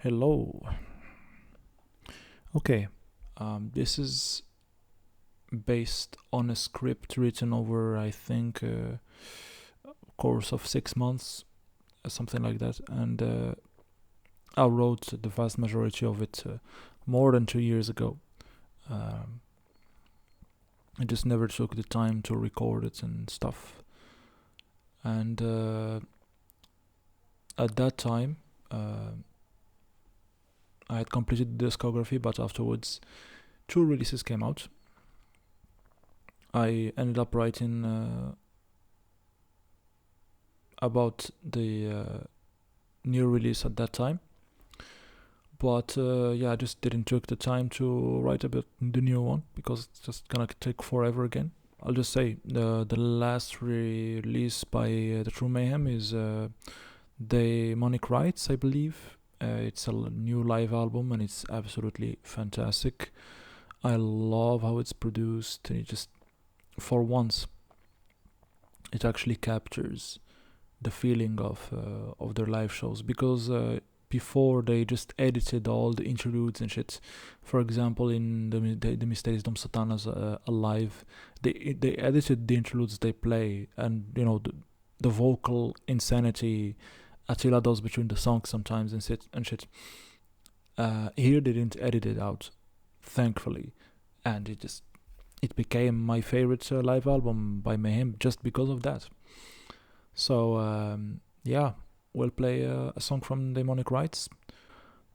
Hello. Okay, this is based on a script written over, I think, a course of 6 months, something like that, and I wrote the vast majority of it more than 2 years ago. Um, I just never took the time to record it and stuff. And at that time, I had completed the discography, but afterwards, two releases came out. I ended up writing about the new release at that time, but yeah, I just didn't took the time to write about the new one because it's just gonna take forever again. I'll just say the last release by the True Mayhem is Daemonic Rites, I believe. It's a new live album and it's absolutely fantastic. I love how it's produced. And it just, for once, it actually captures the feeling of their live shows, because before they just edited all the interludes and shit. For example, in the Mysteriis dom Sathanas alive, they edited the interludes they play, and the vocal insanity Attila does between the songs sometimes and shit. Here they didn't edit it out, thankfully, and it became my favorite live album by Mayhem just because of that. So yeah, we'll play a song from Daemonic Rites.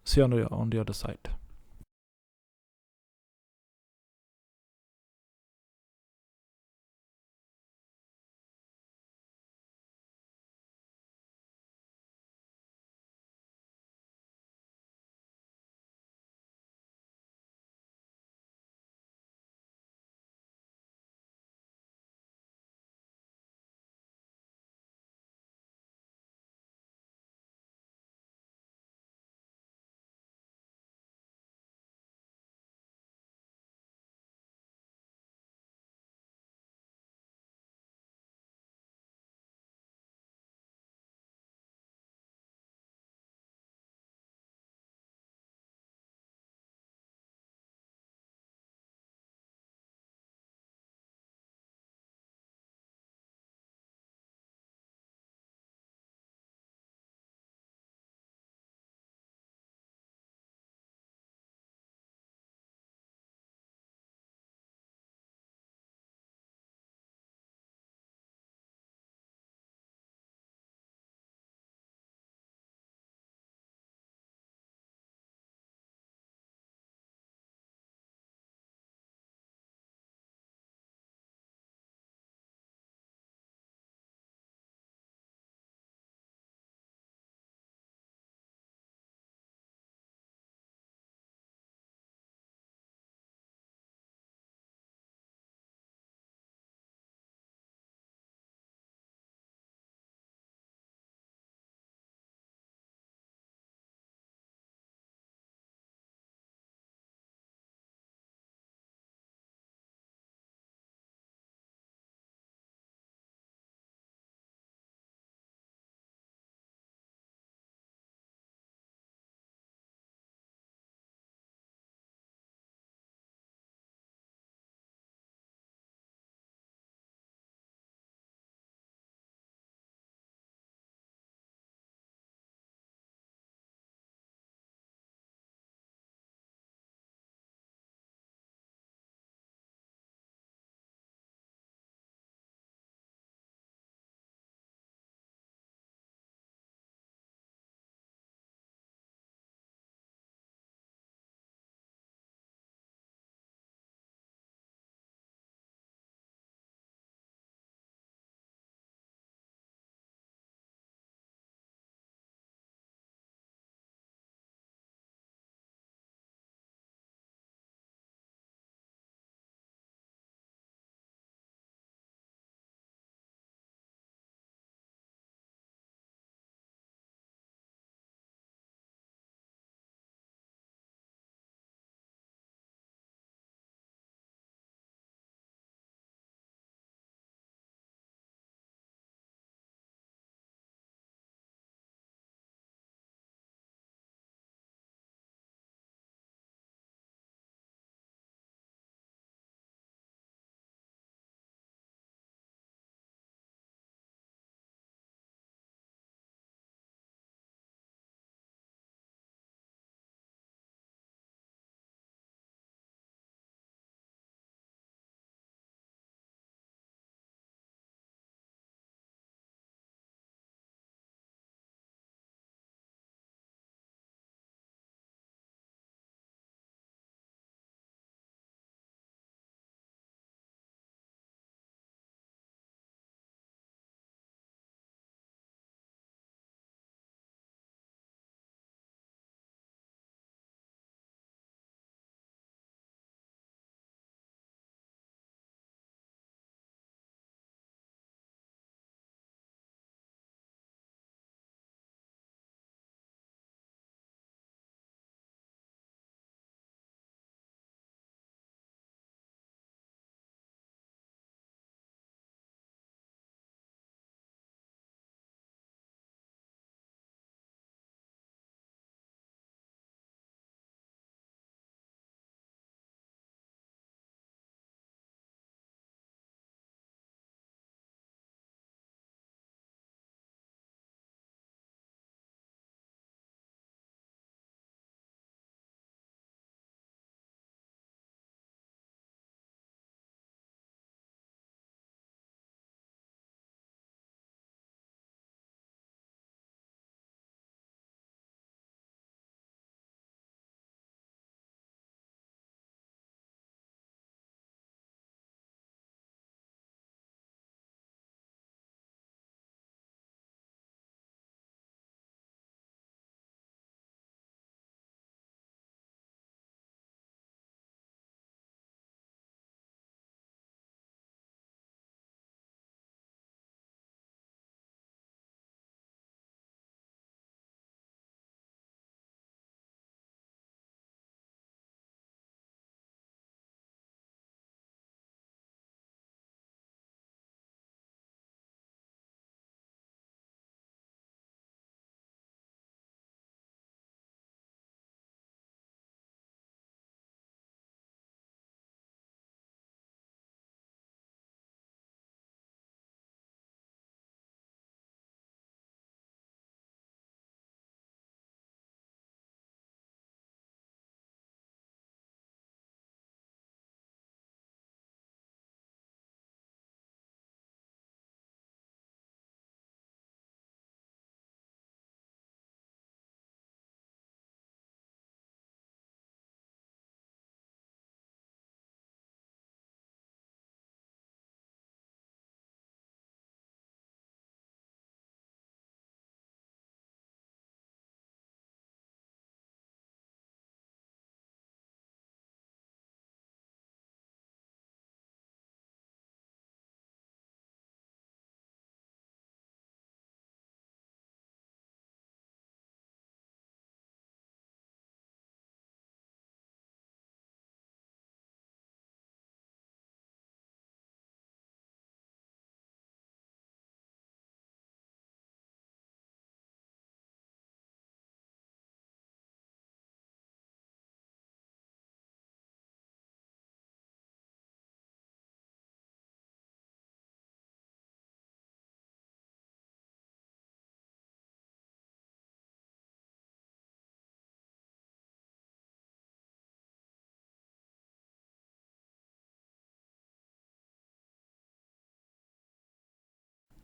See you on the other side.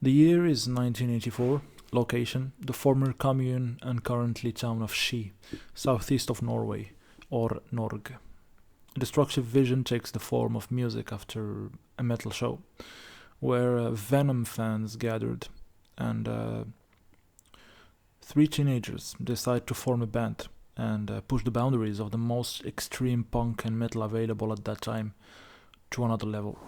The year is 1984. Location: the former commune and currently town of Ski, southeast of Norway, or Norge. Destructive vision takes the form of music after a metal show, where Venom fans gathered, and three teenagers decide to form a band and push the boundaries of the most extreme punk and metal available at that time to another level.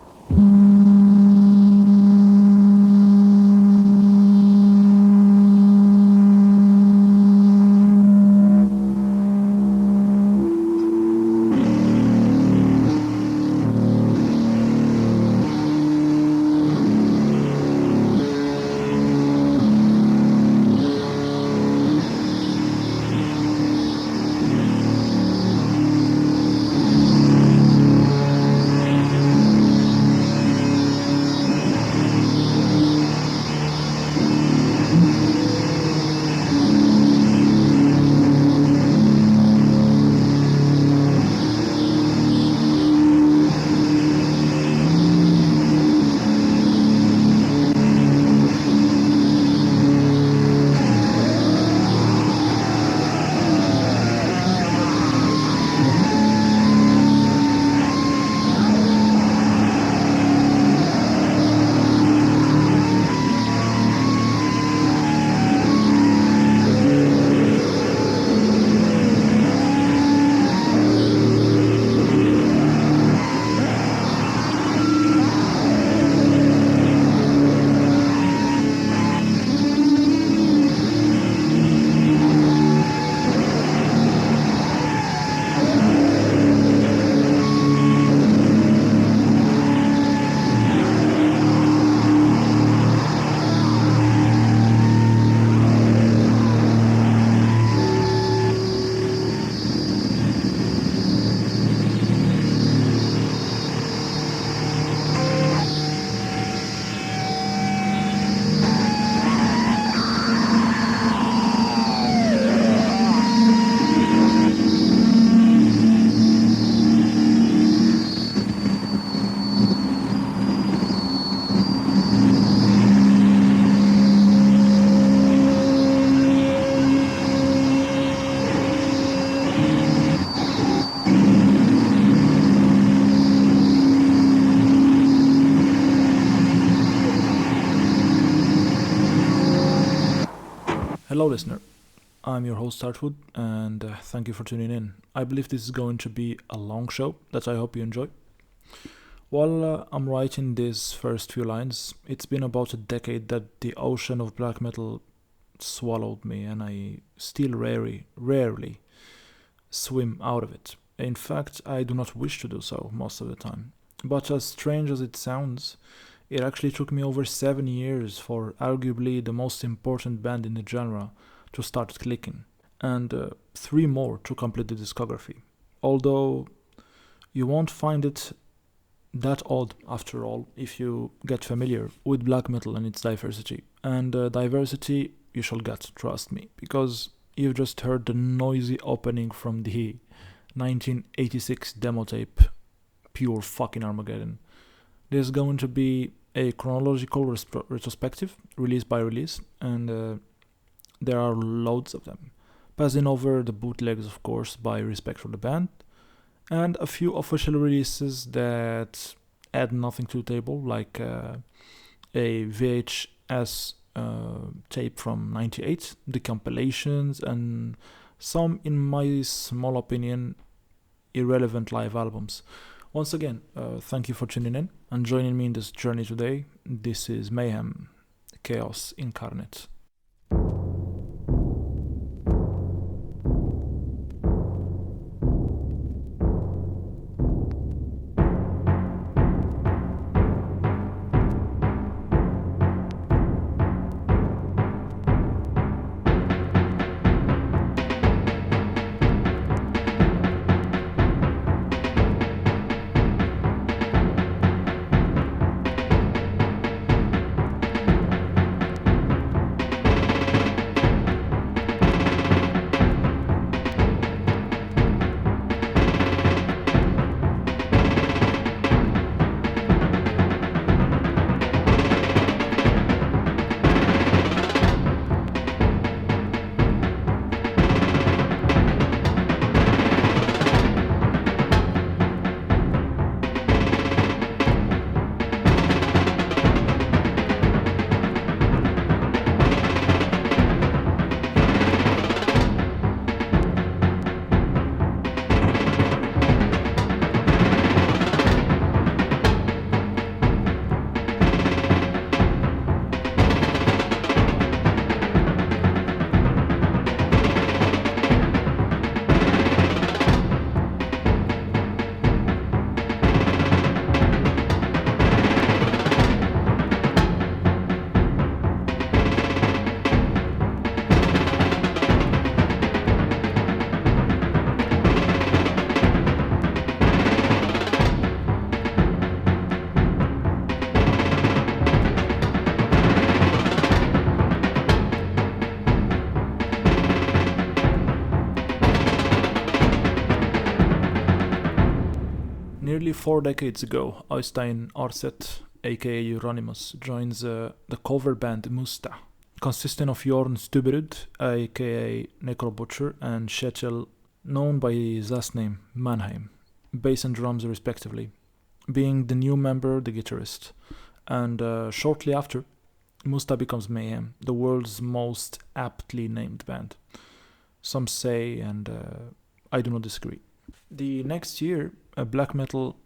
Hello, listener. I'm your host, Artwood, and thank you for tuning in. I believe this is going to be a long show that I hope you enjoy. While I'm writing these first few lines, it's been about a decade that the ocean of black metal swallowed me, and I still rarely swim out of it. In fact, I do not wish to do so most of the time. But as strange as it sounds, it actually took me over 7 years for arguably the most important band in the genre to start clicking, and 3 more to complete the discography. Although you won't find it that odd after all if you get familiar with black metal and its diversity. And diversity you shall get, trust me, because you've just heard the noisy opening from the 1986 demo tape, Pure Fucking Armageddon. There's going to be a chronological retrospective, release by release, and there are loads of them. Passing over the bootlegs, of course, by respect for the band, and a few official releases that add nothing to the table, like a VHS tape from '98, the compilations, and some, in my small opinion, irrelevant live albums. Once again, thank you for tuning in and joining me in this journey today. This is Mayhem, Chaos Incarnate. Nearly 4 decades ago, Øystein Arset, aka Euronymous, joins the cover band Musta, consisting of Jorn Stubberud, aka Necrobutcher, and Kjetil, known by his last name, Mayhem, bass and drums respectively, being the new member the guitarist. And shortly after, Musta becomes Mayhem, the world's most aptly named band. Some say, and I do not disagree. The next year, a black metal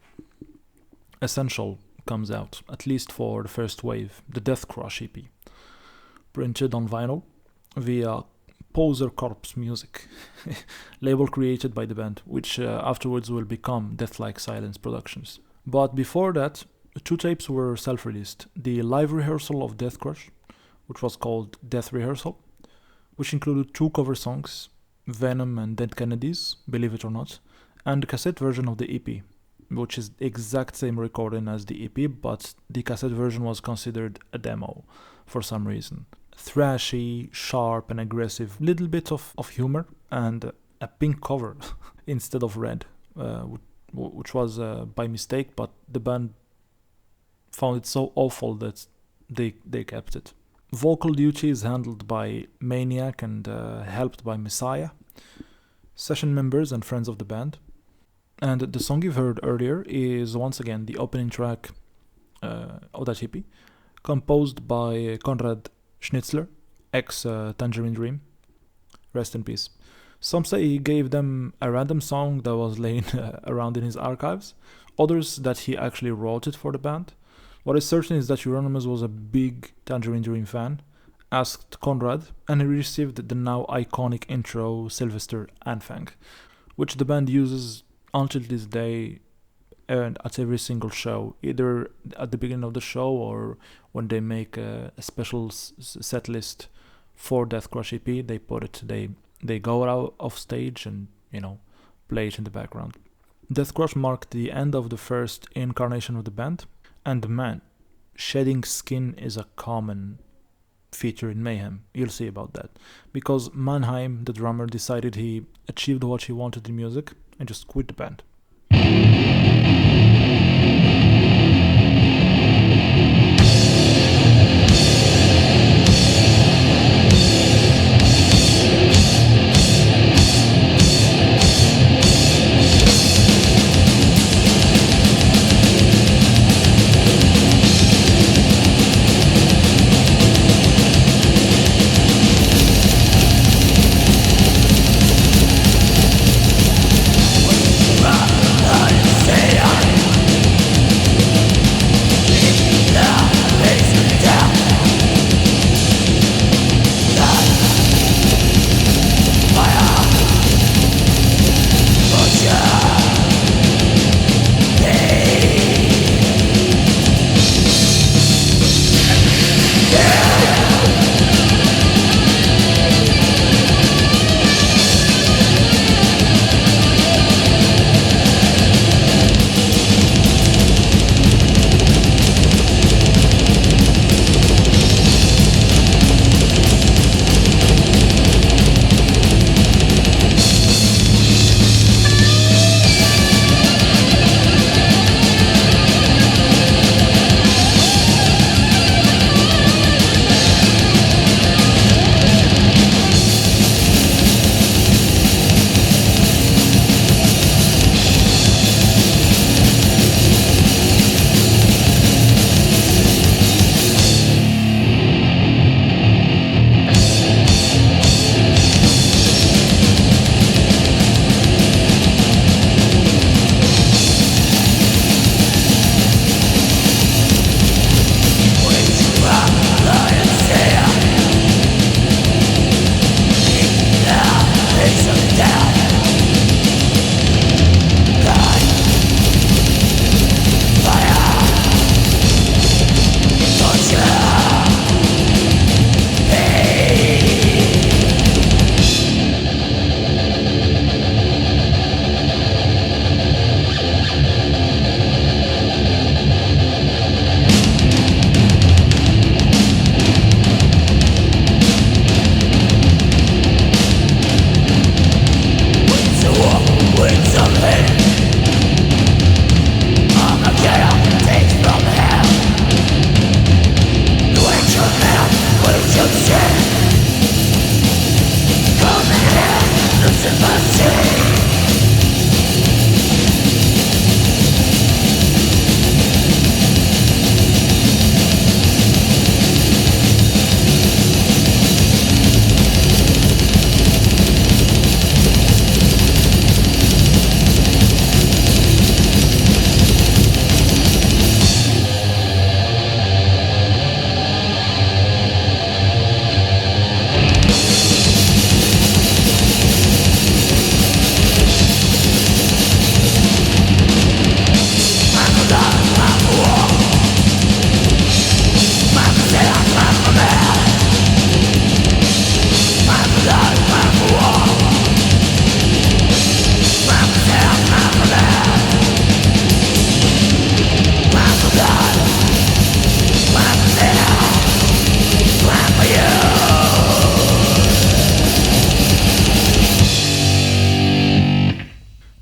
essential comes out, at least for the first wave, the Deathcrush EP, printed on vinyl via Poser Corpse Music, label created by the band, which afterwards will become Deathlike Silence Productions. But before that, 2 tapes were self-released. The live rehearsal of Deathcrush, which was called Death Rehearsal, which included 2 cover songs, Venom and Dead Kennedys, believe it or not, and the cassette version of the EP, which is the exact same recording as the EP, but the cassette version was considered a demo for some reason. Thrashy, sharp and aggressive, little bit of humor, and a pink cover instead of red, which was by mistake, but the band found it so awful that they kept it. Vocal duty is handled by Maniac and helped by Messiah, session members and friends of the band. And the song you've heard earlier is once again the opening track of that EP, composed by Konrad Schnitzler, ex-Tangerine Dream. Rest in peace. Some say he gave them a random song that was laying around in his archives, others that he actually wrote it for the band. What is certain is that Euronymous was a big Tangerine Dream fan, asked Konrad, and he received the now iconic intro Silvester Anfang, which the band uses until this day and at every single show, either at the beginning of the show or when they make a special set list for Deathcrush EP, they put it, they go out off stage and, play it in the background. Deathcrush marked the end of the first incarnation of the band, and man, shedding skin is a common feature in Mayhem. You'll see about that. Because Mannheim, the drummer, decided he achieved what he wanted in music and just quit the band.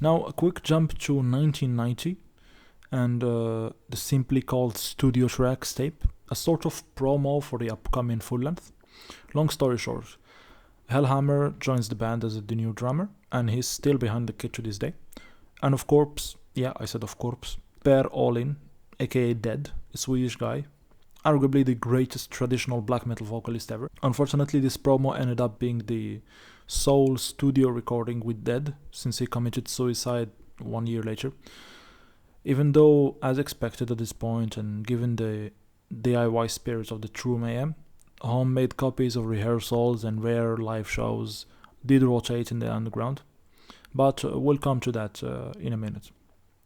Now a quick jump to 1990 and the simply called Studio Tracks tape, a sort of promo for the upcoming full length. Long story short, Hellhammer joins the band as the new drummer, and he's still behind the kit to this day. And of course, yeah, I said of course, Per Olin, aka Dead, a Swedish guy, arguably the greatest traditional black metal vocalist ever. Unfortunately, this promo ended up being the sole studio recording with Dead, since he committed suicide 1 year later. Even though, as expected at this point, and given the DIY spirit of the true Mayhem, homemade copies of rehearsals and rare live shows did rotate in the underground. But we'll come to that in a minute.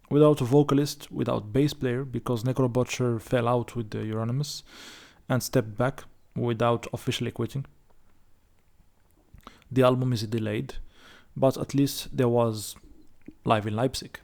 Without a vocalist, without bass player, because Necrobutcher fell out with the Euronymous and stepped back without officially quitting. The album is delayed, but at least there was live in Leipzig.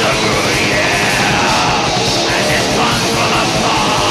Deathcrush, yeah, and it comes from afar.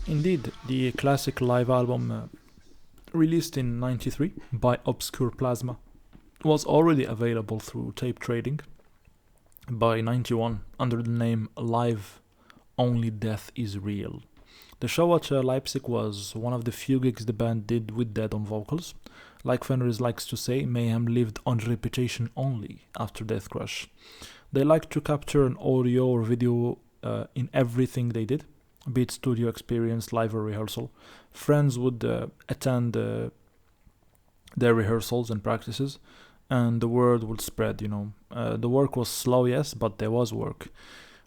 Indeed, the classic live album released in '93 by Obscure Plasma was already available through tape trading by '91 under the name Live Only Death Is Real. The show at Leipzig was one of the few gigs the band did with Dead on vocals. Like Fenris likes to say, Mayhem lived on reputation only after Deathcrush. They liked to capture an audio or video in everything they did, be it studio experience, live or rehearsal. Friends would attend their rehearsals and practices, and the word would spread. The work was slow, yes, but there was work.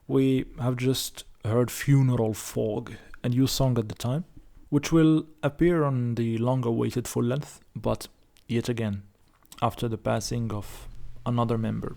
We have just heard Funeral Fog, a new song at the time, which will appear on the long-awaited full length, but yet again, after the passing of another member.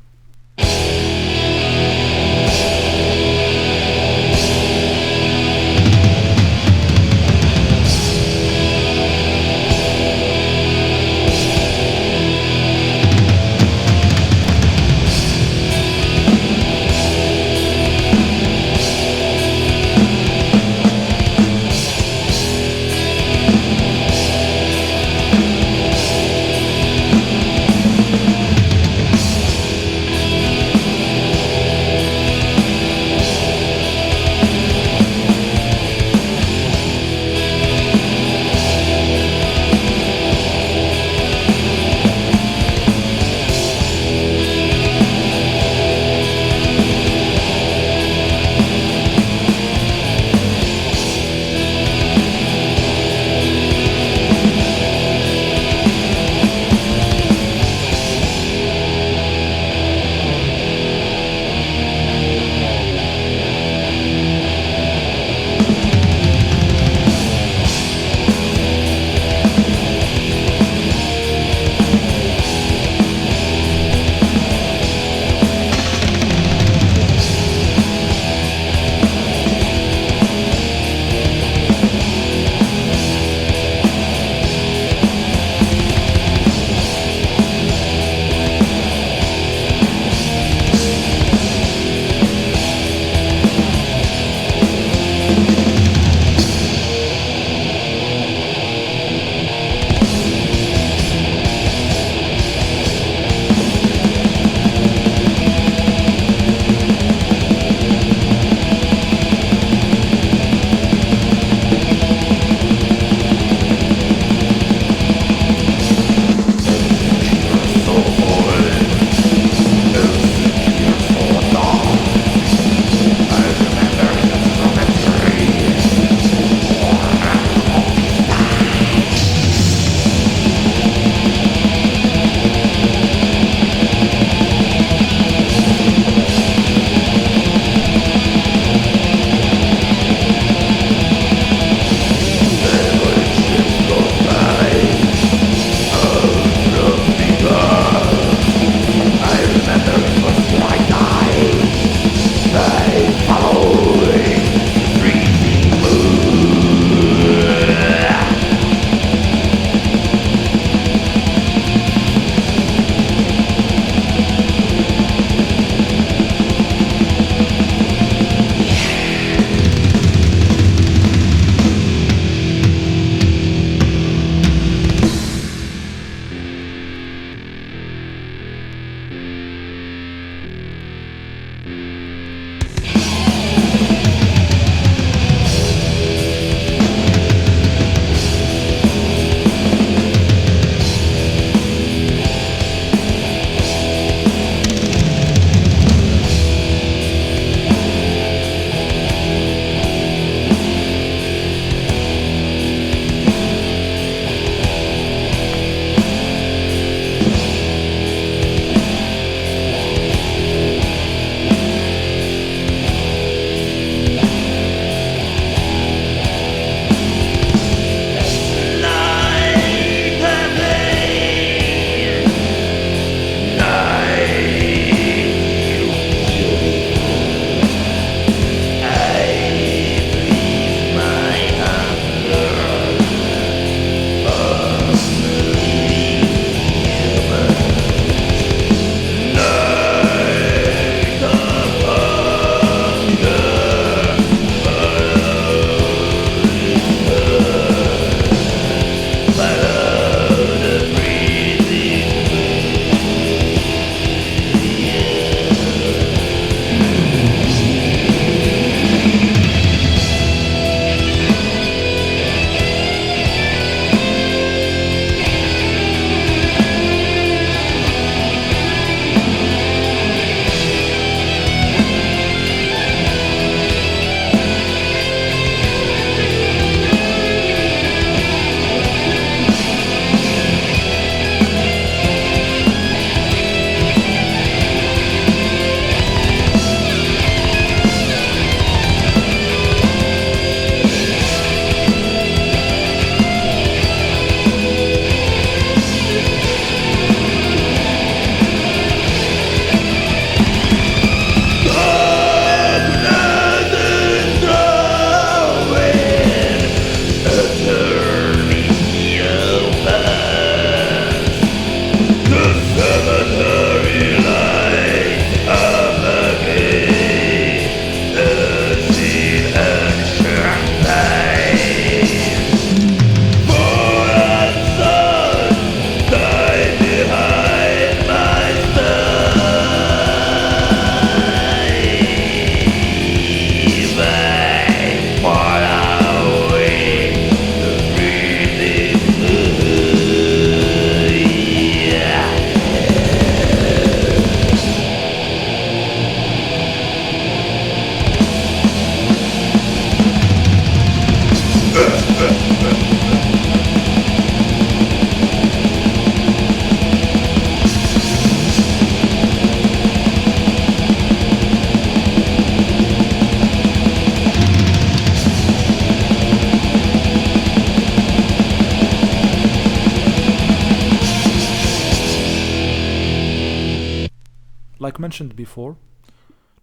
Like mentioned before,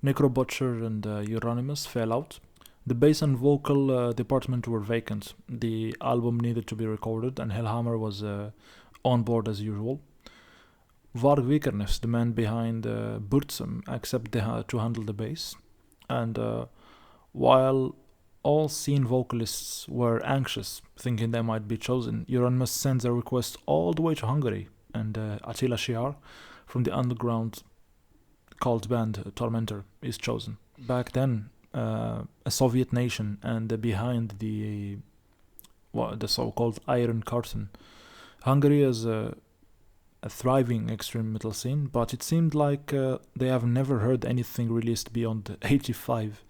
Necrobutcher and Euronymous fell out. The bass and vocal department were vacant. The album needed to be recorded, and Hellhammer was on board as usual. Varg Vikernes, the man behind Burzum, accepted to handle the bass. And while all scene vocalists were anxious, thinking they might be chosen, Euronymous sends a request all the way to Hungary, and Attila Shiar from the underground cult band Tormentor is chosen. Back then, a Soviet nation and behind the so-called Iron Curtain, Hungary is a thriving extreme metal scene, but it seemed like they have never heard anything released beyond 85.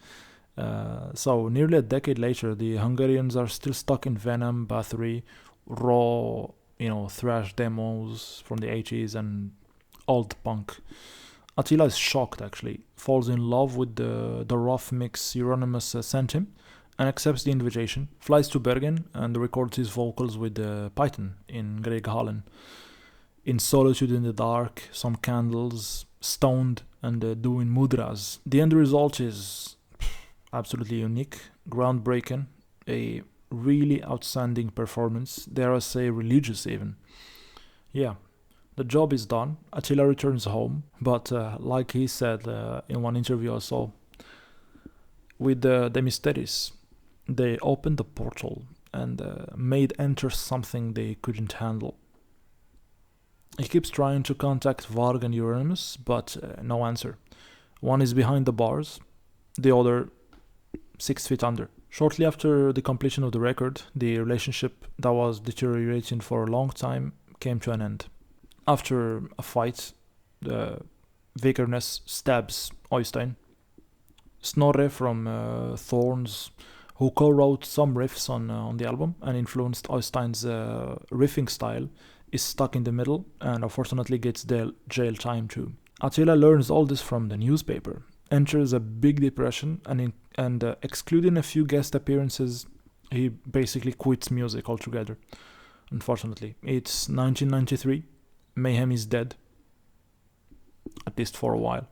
So nearly a decade later, the Hungarians are still stuck in Venom, Bathory, raw, thrash demos from the 80s and old punk. Attila is shocked, actually, falls in love with the rough mix Euronymous sent him, and accepts the invitation, flies to Bergen, and records his vocals with Python in Grieghallen. In solitude in the dark, some candles, stoned, and doing mudras. The end result is absolutely unique, groundbreaking, a really outstanding performance, dare I say religious even. Yeah. The job is done, Attila returns home, but like he said in one interview I saw, with the Mysteriis, they opened the portal and made enter something they couldn't handle. He keeps trying to contact Varg and Euronymous, but no answer. One is behind the bars, the other 6 feet under. Shortly after the completion of the record, the relationship that was deteriorating for a long time came to an end. After a fight, Vikernes stabs Oystein. Snorre from Thorns, who co-wrote some riffs on the album and influenced Oystein's riffing style, is stuck in the middle and unfortunately gets jail time too. Attila learns all this from the newspaper, enters a big depression, and excluding a few guest appearances, he basically quits music altogether. Unfortunately, it's 1993. Mayhem is dead, at least for a while.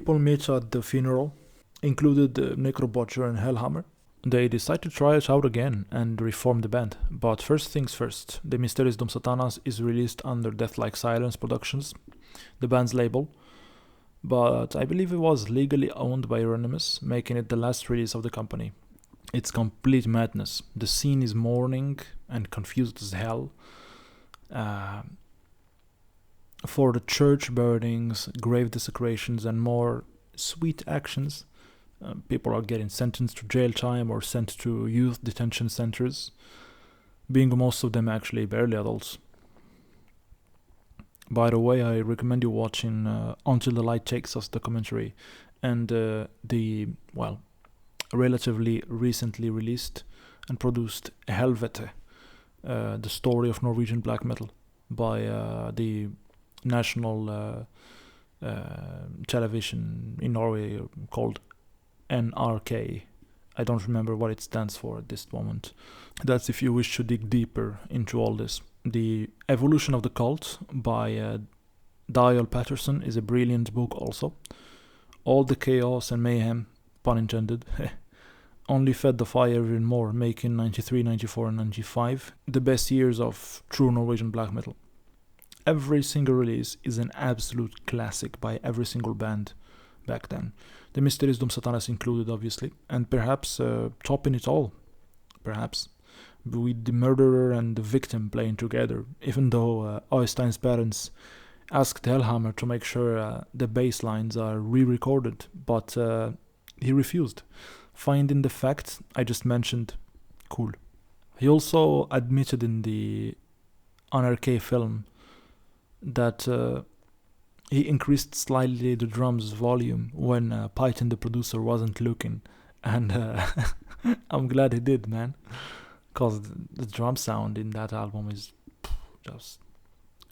people meet at the funeral included Necrobutcher and Hellhammer. They decide to try it out again and reform the band. But first things first, the Mysteriis Dum Sathanas is released under Deathlike Silence Productions, the band's label, but I believe it was legally owned by Euronymous, making it the last release of the company. It's complete madness. The scene is mourning and confused as hell. For the church burnings, grave desecrations, and more sweet actions, people are getting sentenced to jail time or sent to youth detention centers, being most of them actually barely adults. By the way, I recommend you watching Until the Light Takes Us documentary and the relatively recently released and produced Helvete, the story of Norwegian black metal by the national television in Norway called NRK. I don't remember what it stands for at this moment. That's if you wish to dig deeper into all this. The Evolution of the Cult by Dial Patterson is a brilliant book also. All the chaos and mayhem, pun intended, only fed the fire even more, making 93, 94 and 95 the best years of true Norwegian black metal. Every single release is an absolute classic by every single band back then. The Mysteriis Dum Sathanas included, obviously, and perhaps topping it all, perhaps, with the murderer and the victim playing together, even though Øystein's parents asked Hellhammer to make sure the bass lines are re-recorded, but he refused, finding the fact I just mentioned cool. He also admitted in the NRK film that he increased slightly the drums volume when Python the producer wasn't looking, and I'm glad he did, man, because the drum sound in that album is just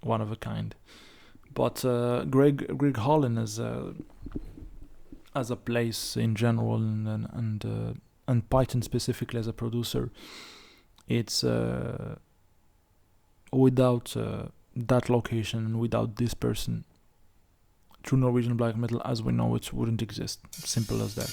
one of a kind. But Greg Holland as a place in general and Python specifically as a producer, it's without that location and without this person, true Norwegian black metal as we know it wouldn't exist. Simple as that.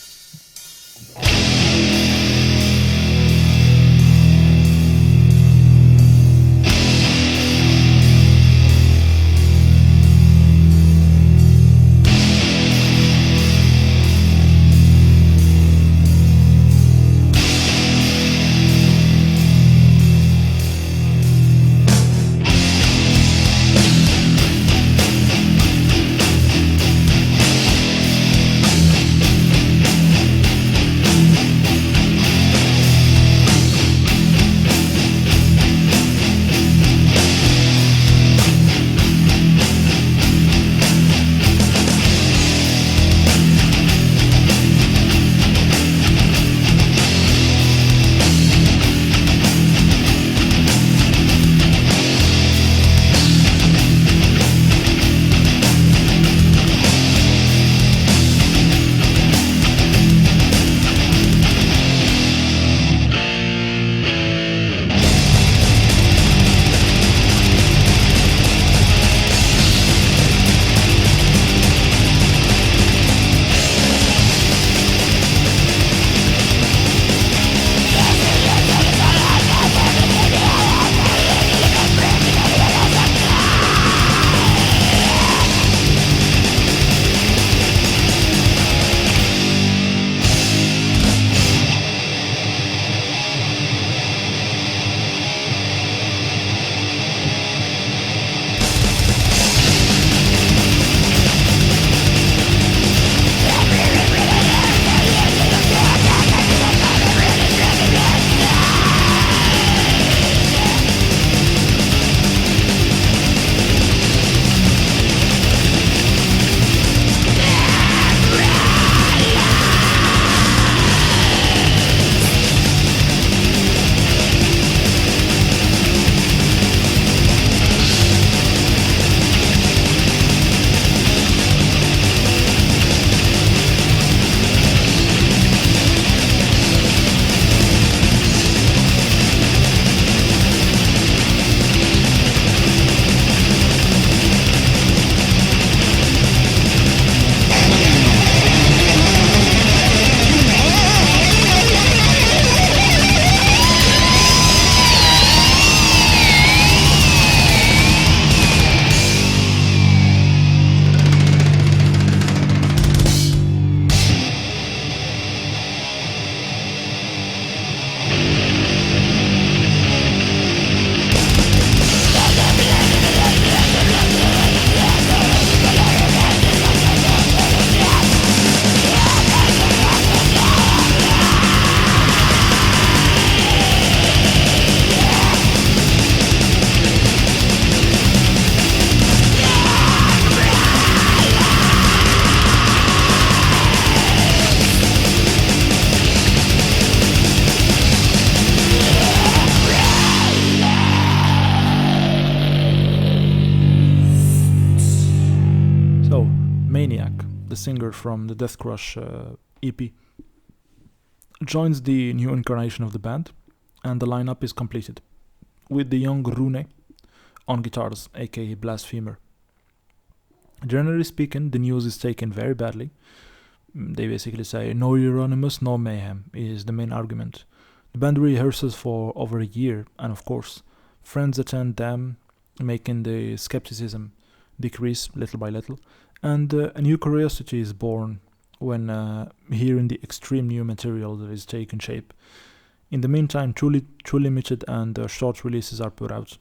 singer from the Deathcrush EP, joins the new incarnation of the band, and the lineup is completed, with the young Rune on guitars, aka Blasphemer. Generally speaking, the news is taken very badly. They basically say, no Euronymous, no Mayhem, is the main argument. The band rehearses for over a year, and of course, friends attend them, making the skepticism decrease little by little, and a new curiosity is born when hearing the extreme new material that is taking shape. In the meantime, two limited and short releases are put out.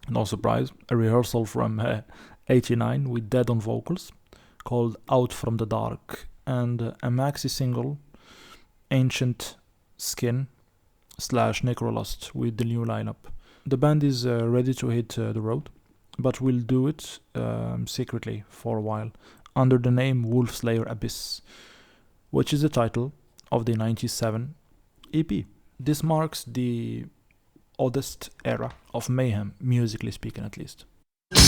No surprise, a rehearsal from 89 with Dead on vocals, called Out from the Dark, and a maxi single, Ancient Skin / Necrolust, with the new lineup. The band is ready to hit the road, but will do it secretly for a while, under the name Wolfslayer Abyss, which is the title of the 97 EP. This marks the oddest era of Mayhem, musically speaking at least. All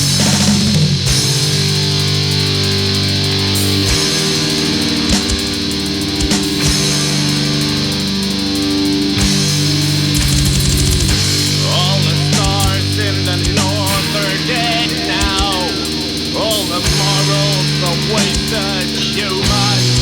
the stars in the north are dead now. All the morals are wasted humans.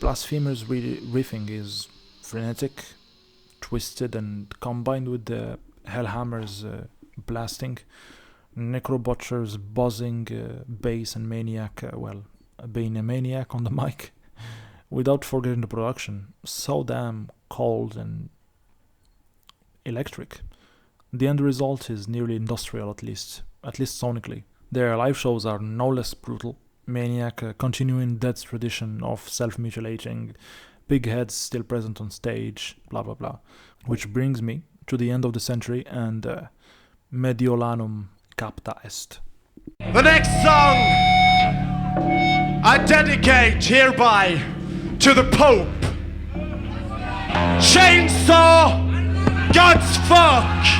Blasphemer's riffing is frenetic, twisted, and combined with the Hellhammer's blasting, Necrobutcher's buzzing bass, and Maniac, being a maniac on the mic, without forgetting the production. So damn cold and electric. The end result is nearly industrial, at least sonically. Their live shows are no less brutal. Maniac continuing Dead's tradition of self-mutilating, big heads still present on stage, blah blah blah. Which brings me to the end of the century and Mediolanum Capta est. The next song I dedicate hereby to the Pope. Chainsaw Gutsfuck!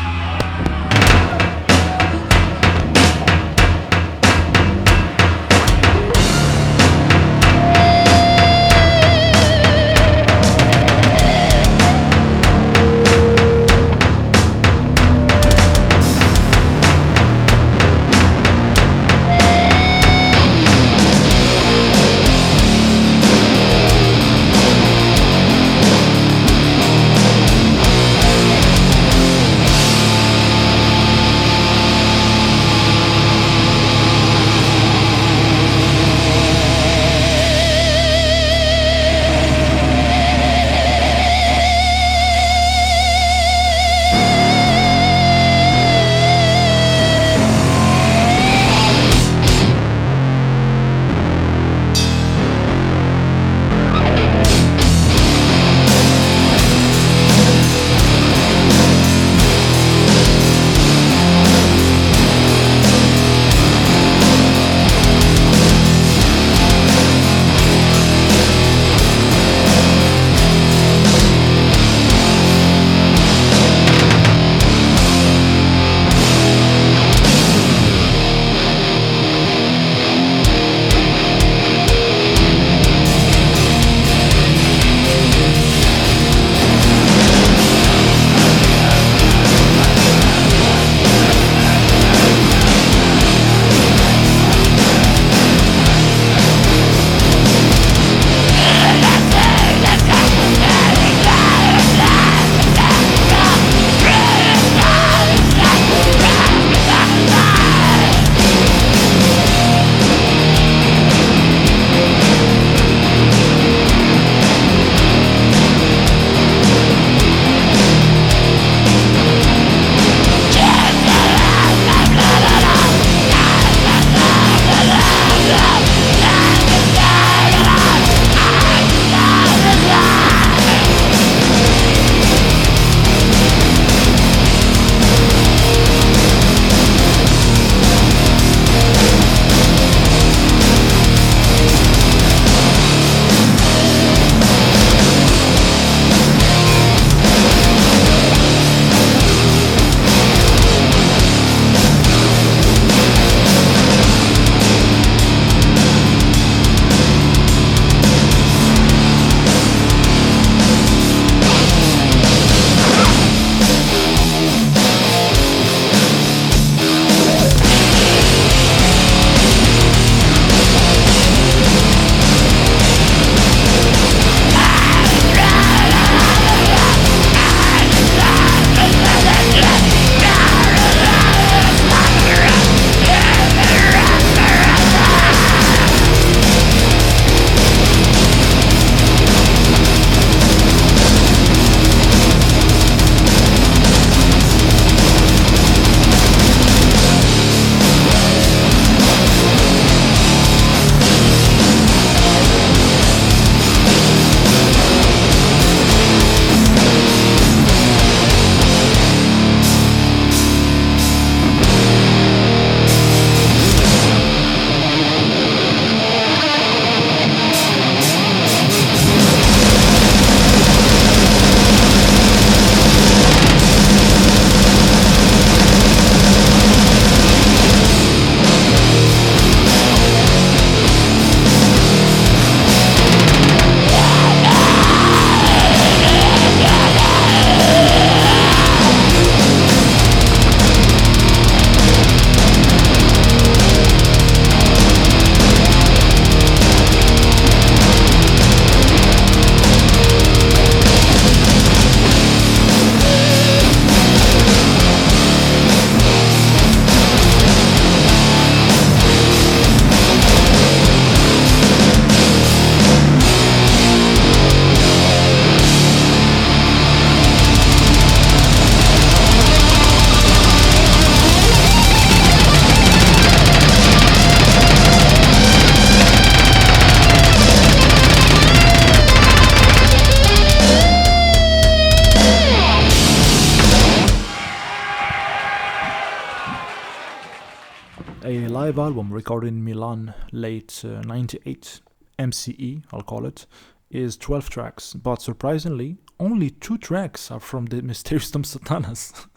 a live album recorded in Milan late 98, MCE, I'll call it, is 12 tracks, but surprisingly, only 2 tracks are from the Mysteriis Sathanas.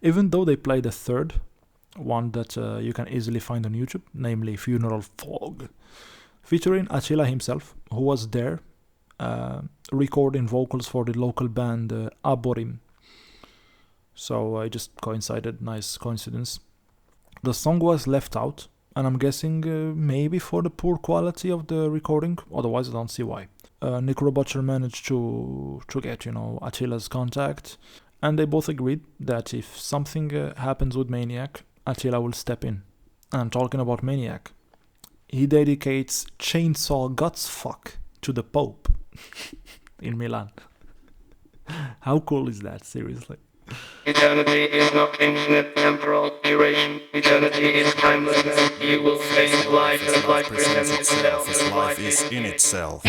Even though they played a third, one that you can easily find on YouTube, namely Funeral Fog, featuring Attila himself, who was there recording vocals for the local band Aborim. So it just coincided, nice coincidence. The song was left out, and I'm guessing maybe for the poor quality of the recording, otherwise I don't see why. Necrobutcher managed to get, Attila's contact, and they both agreed that if something happens with Maniac, Attila will step in. And talking about Maniac, he dedicates Chainsaw Gutsfuck to the Pope in Milan. How cool is that, seriously? Eternity is not infinite temporal duration. Eternity is timeless. You will face life as life presents itself as life is in itself.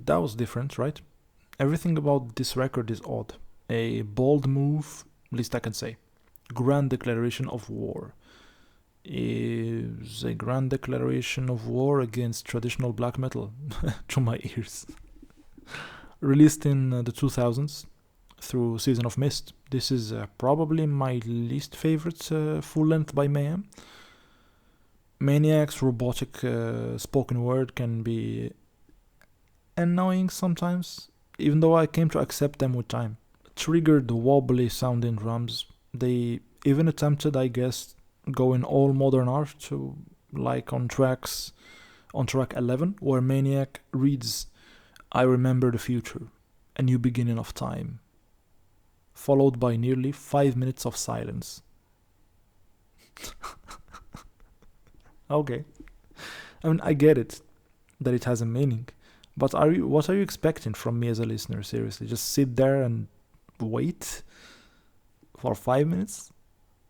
That was different, right? Everything about this record is odd. A bold move, least I can say. Grand declaration of war. Is a grand declaration of war against traditional black metal to my ears. Released in the 2000s through Season of Mist. This is probably my least favorite full length by Mayhem. Maniac's robotic spoken word can be annoying sometimes, even though I came to accept them with time. Triggered wobbly sounding drums. They even attempted, I guess, going all modern art to like on track 11, where Maniac reads, "I remember the future, a new beginning of time," followed by nearly 5 minutes of silence. Okay. I mean, I get it, that it has a meaning, but what are you expecting from me as a listener, seriously? Just sit there and wait for 5 minutes?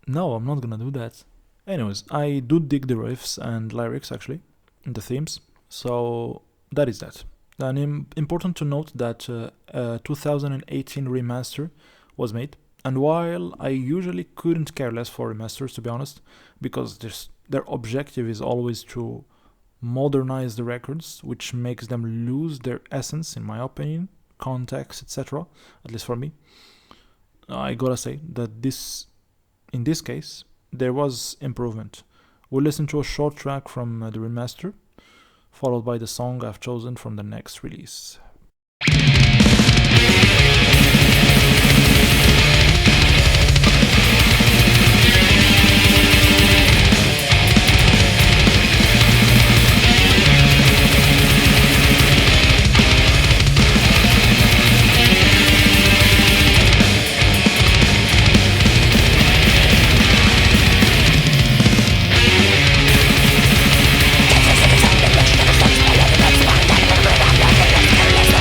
No, I'm not gonna do that. Anyways, I do dig the riffs and lyrics, actually, and the themes, so that is that. And important to note that a 2018 remaster was made, and while I usually couldn't care less for remasters, to be honest, because their objective is always to modernize the records, which makes them lose their essence, in my opinion, context, etc., at least for me, I gotta say that in this case, there was improvement. We'll listen to a short track from the remaster, followed by the song I've chosen from the next release. Let's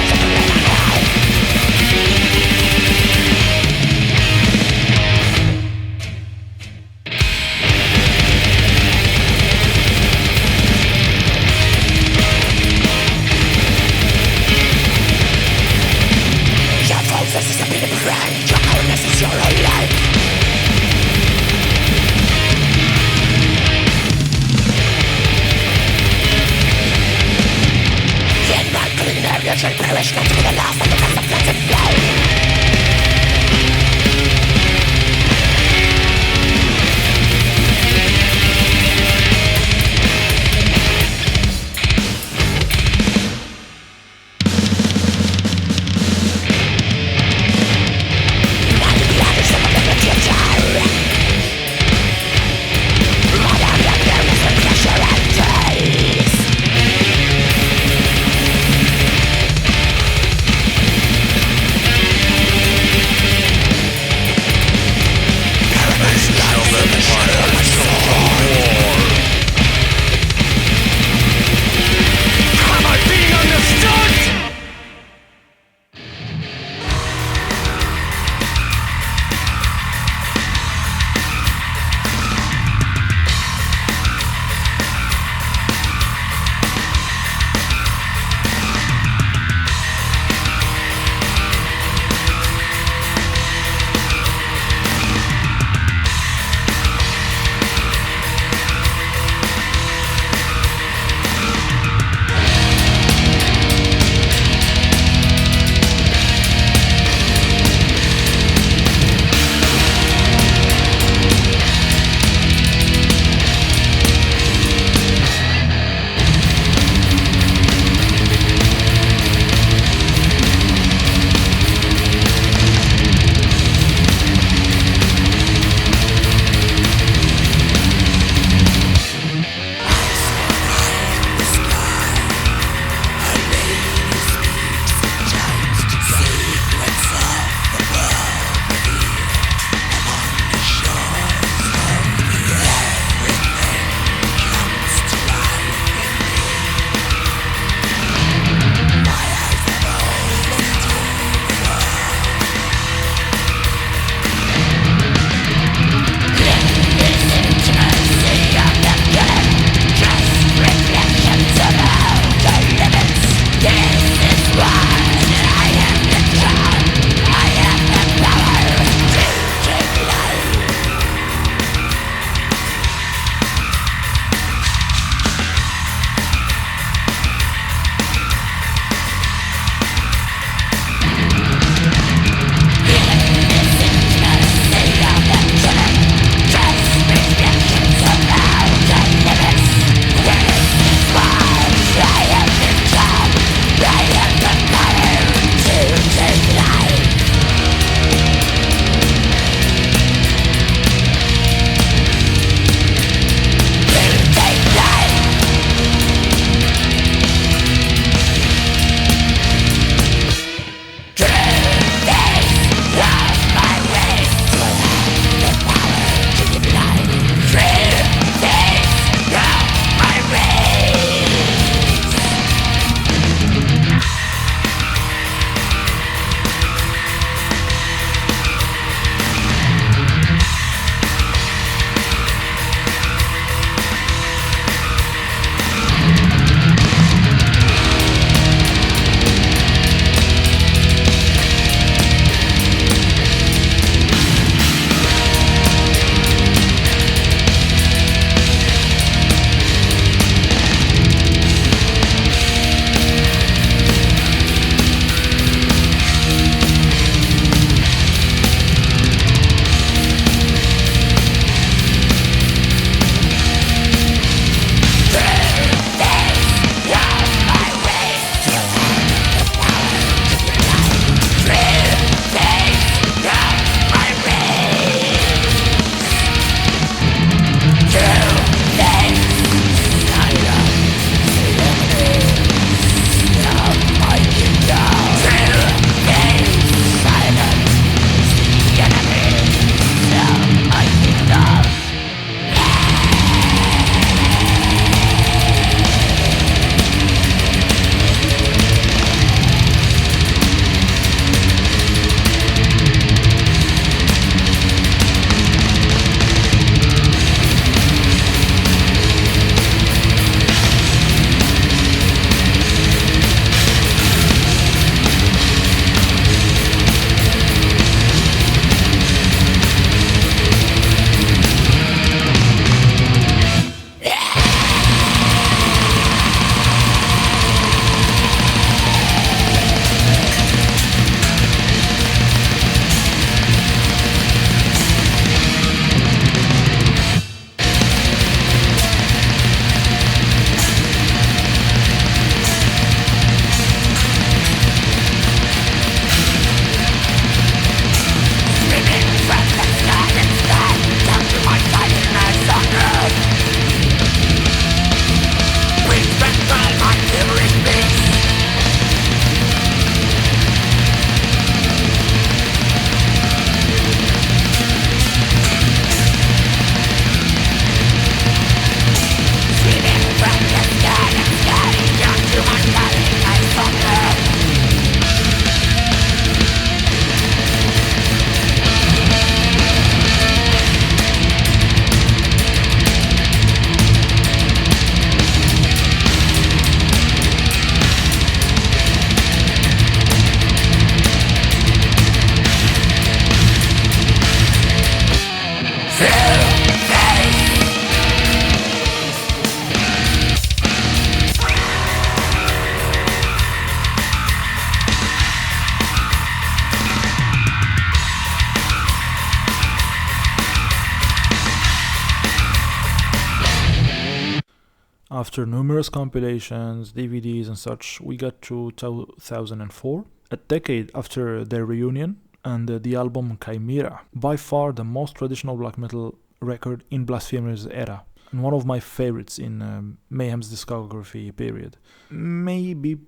After numerous compilations, DVDs and such, we got to 2004, a decade after their reunion, and the album Chimera, by far the most traditional black metal record in Blasphemous era, and one of my favorites in Mayhem's discography period. Maybe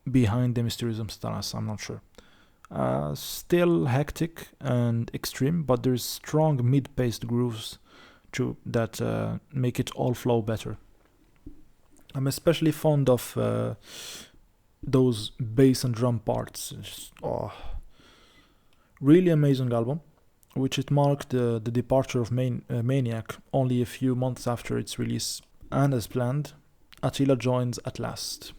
behind the Mysteriis and Sathanas, I'm not sure. Still hectic and extreme, but there's strong mid-paced grooves too that make it all flow better. I'm especially fond of those bass and drum parts. Really amazing album, which it marked the departure of Maniac only a few months after its release. And as planned, Attila joins at last.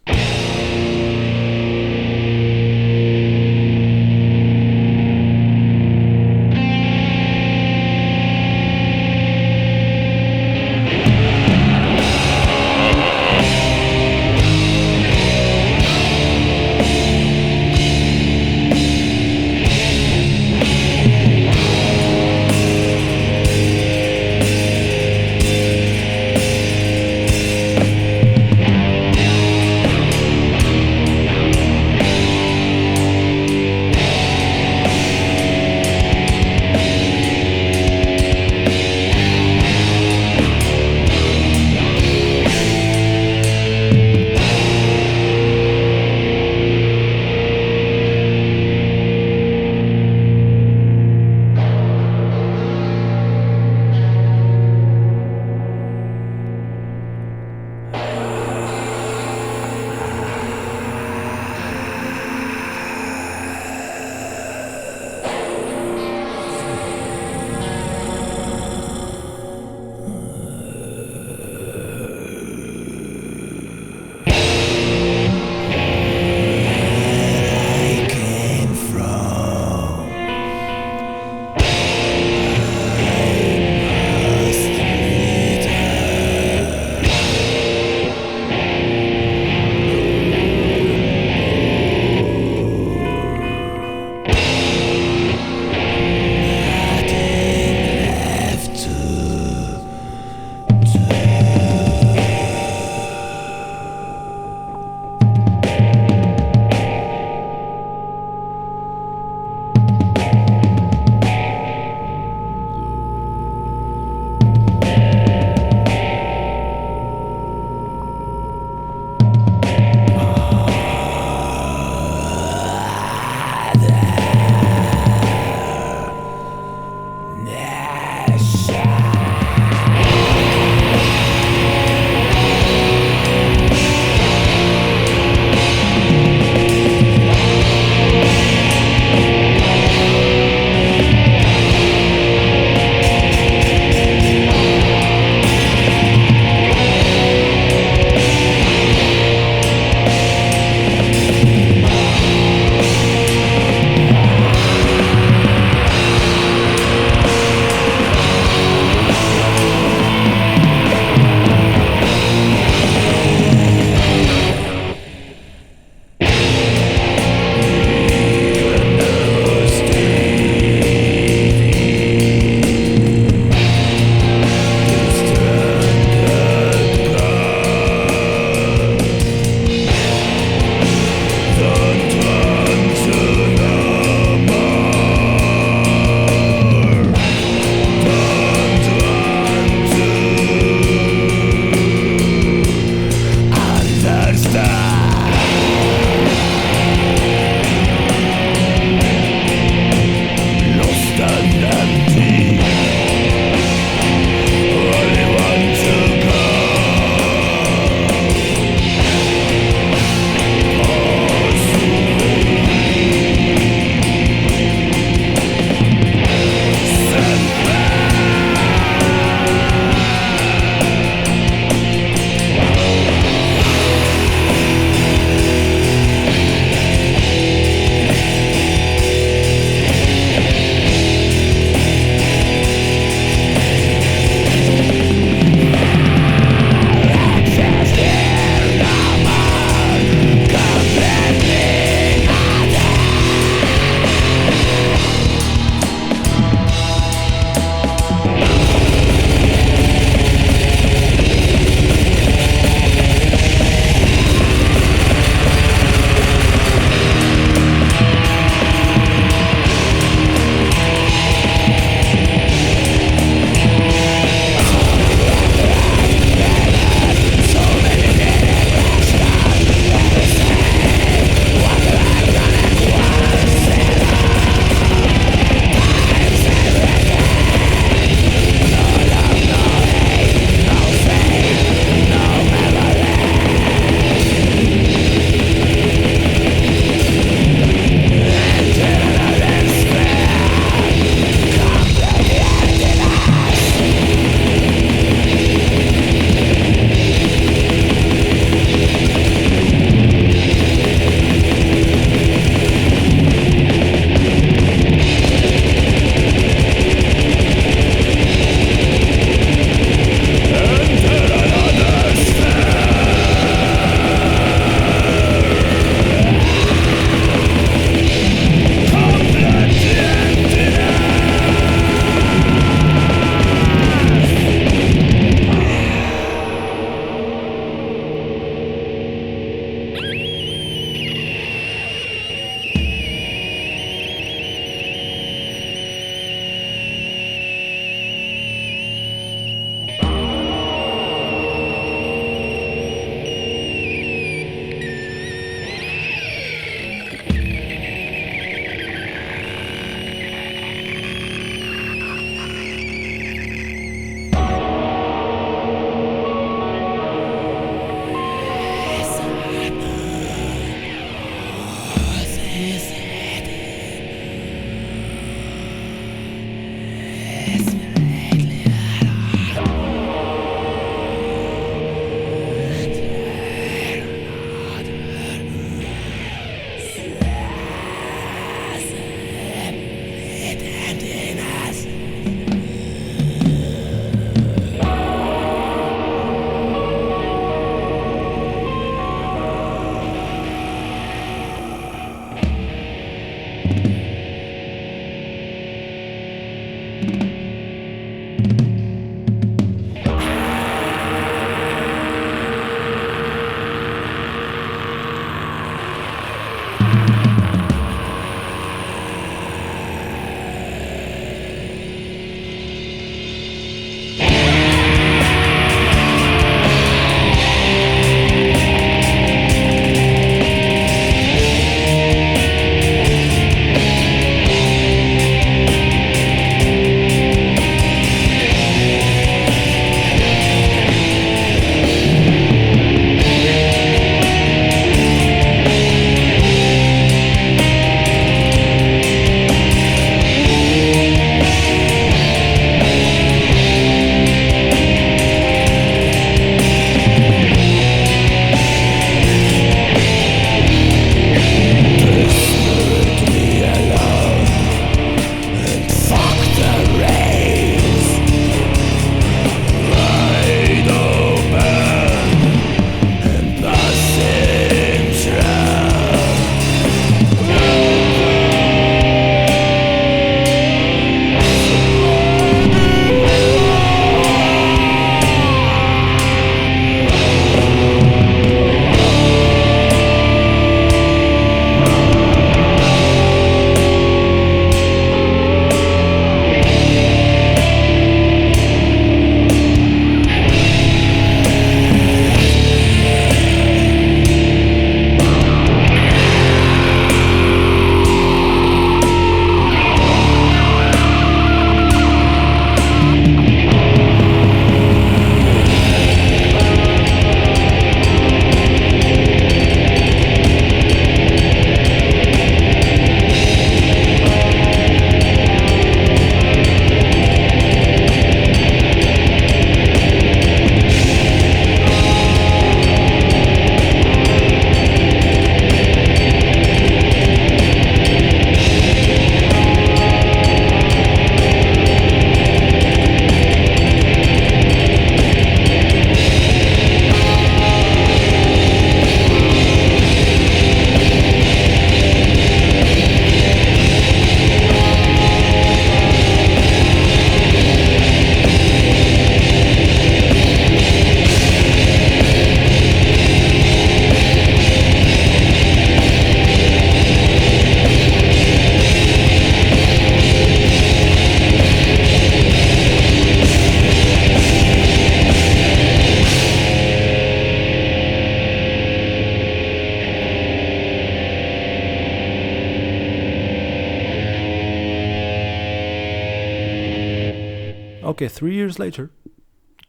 Okay, 3 years later,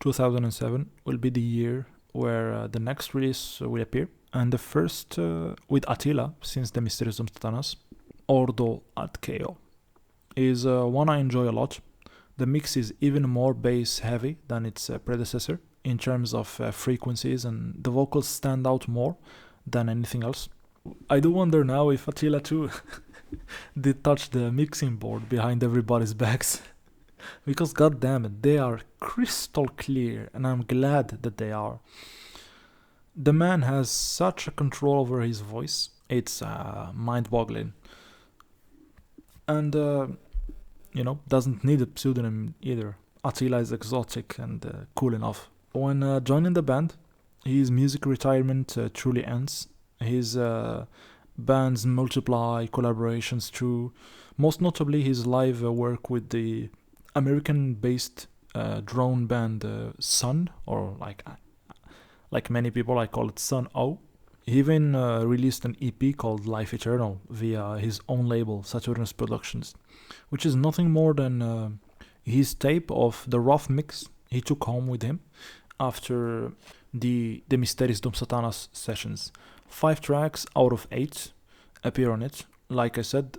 2007 will be the year where the next release will appear, and the first with Attila since the Mysteriis of Sathanas, Ordo at Chao, is one I enjoy a lot. The mix is even more bass heavy than its predecessor in terms of frequencies, and the vocals stand out more than anything else. I do wonder now if Attila too did touch the mixing board behind everybody's backs. Because god damn it, they are crystal clear, and I'm glad that they are. The man has such a control over his voice, it's mind-boggling. And, doesn't need a pseudonym either. Attila is exotic and cool enough. When joining the band, his music retirement truly ends. His bands multiply, collaborations too. Most notably, his live work with the American-based drone band Sun, or like many people, I call it Sun O. He even released an EP called Life Eternal via his own label, Saturnus Productions, which is nothing more than his tape of the rough mix he took home with him after the Mysteriis dum Sathanas sessions. 5 tracks out of 8 appear on it. Like I said,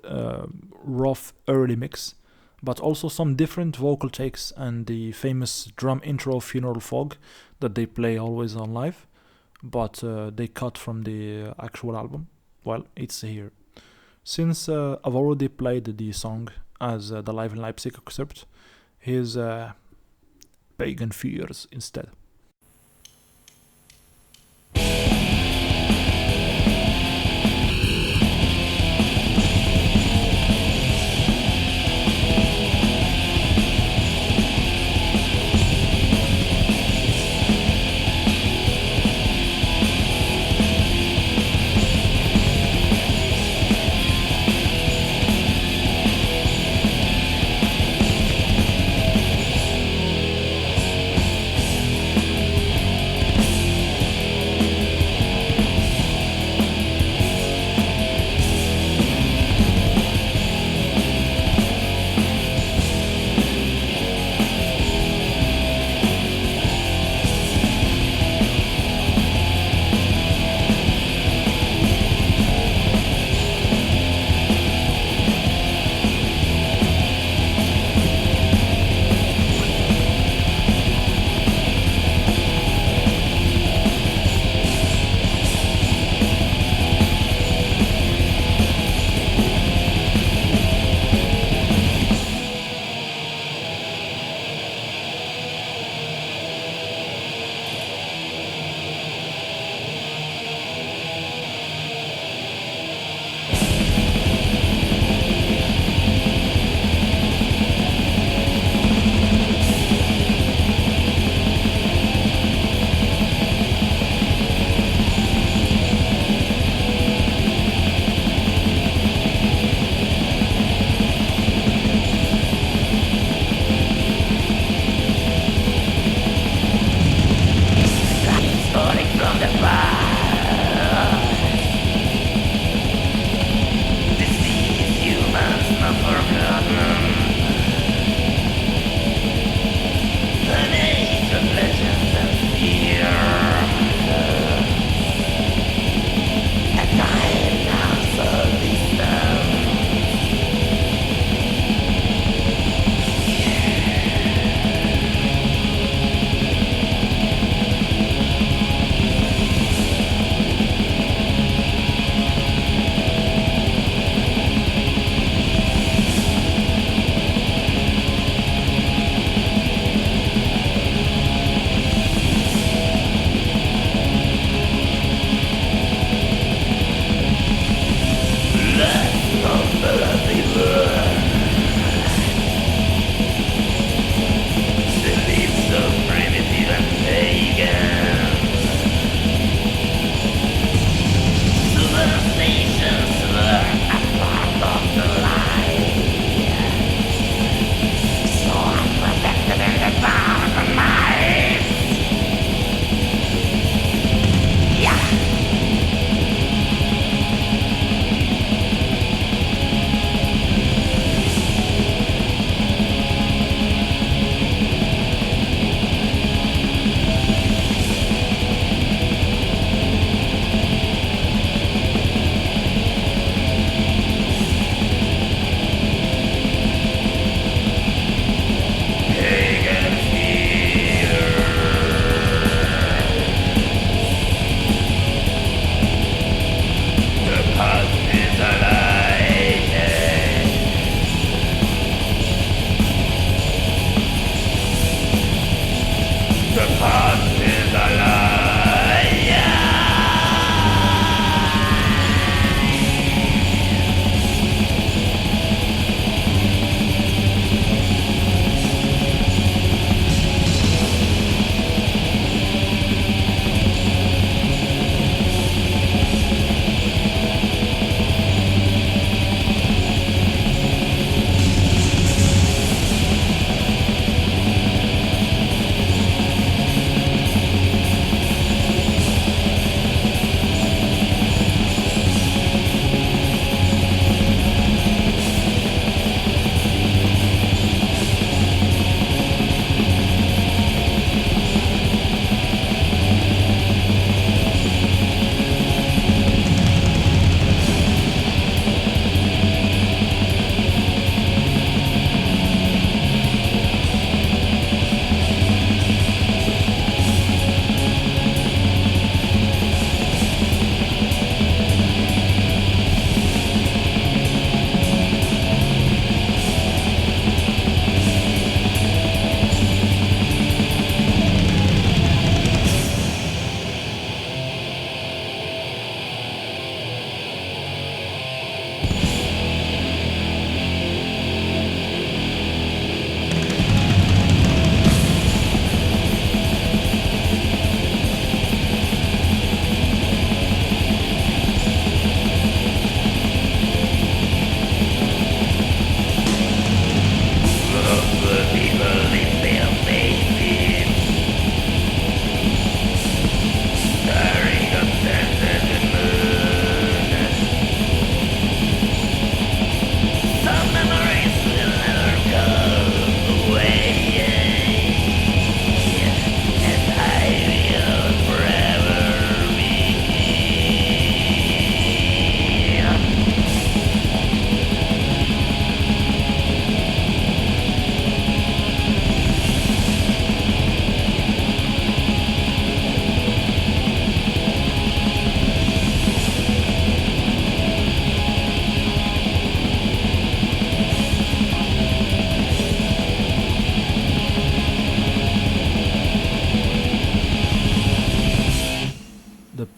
rough early mix, but also some different vocal takes and the famous drum intro Funeral Fog that they play always on live, but they cut from the actual album. Well, it's here. Since I've already played the song as the Live in Leipzig excerpt, here's Pagan Fears instead.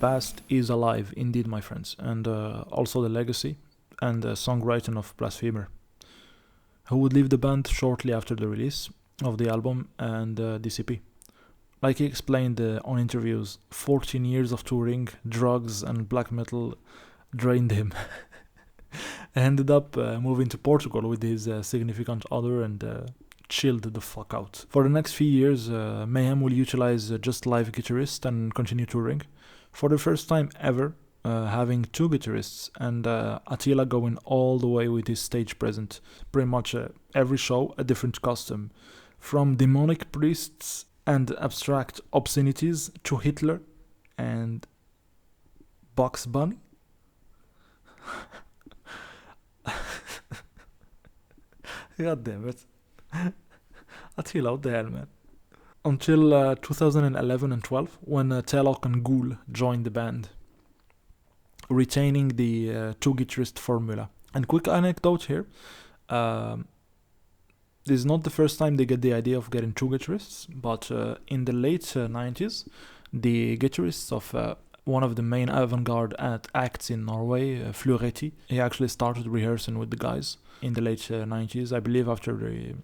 past is alive, indeed, my friends, and also the legacy and songwriting of Blasphemer, who would leave the band shortly after the release of the album and DCP. Like he explained on interviews, 14 years of touring, drugs, and black metal drained him. Ended up moving to Portugal with his significant other and chilled the fuck out. For the next few years, Mayhem will utilize just live guitarists and continue touring. For the first time ever, having 2 guitarists and Attila going all the way with his stage presence. Pretty much every show a different costume. From demonic priests and abstract obscenities to Hitler and Bugs Bunny. God damn it. Attila, what the hell, man? Until 2011 and 12, when Telok and Ghoul joined the band, retaining the 2 guitarist formula. And quick anecdote here, this is not the first time they get the idea of getting 2 guitarists, but in the late 90s, the guitarist of one of the main avant-garde acts in Norway, Fluretti, he actually started rehearsing with the guys in the late 90s, I believe after the,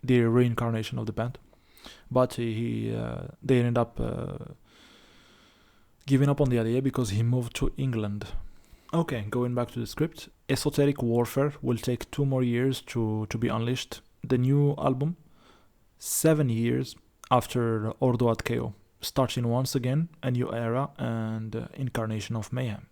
the reincarnation of the band. But they ended up giving up on the idea because he moved to England. Okay, going back to the script. Esoteric Warfare will take 2 more years to be unleashed. The new album, 7 years after Ordo at Chao, starting once again a new era and incarnation of Mayhem.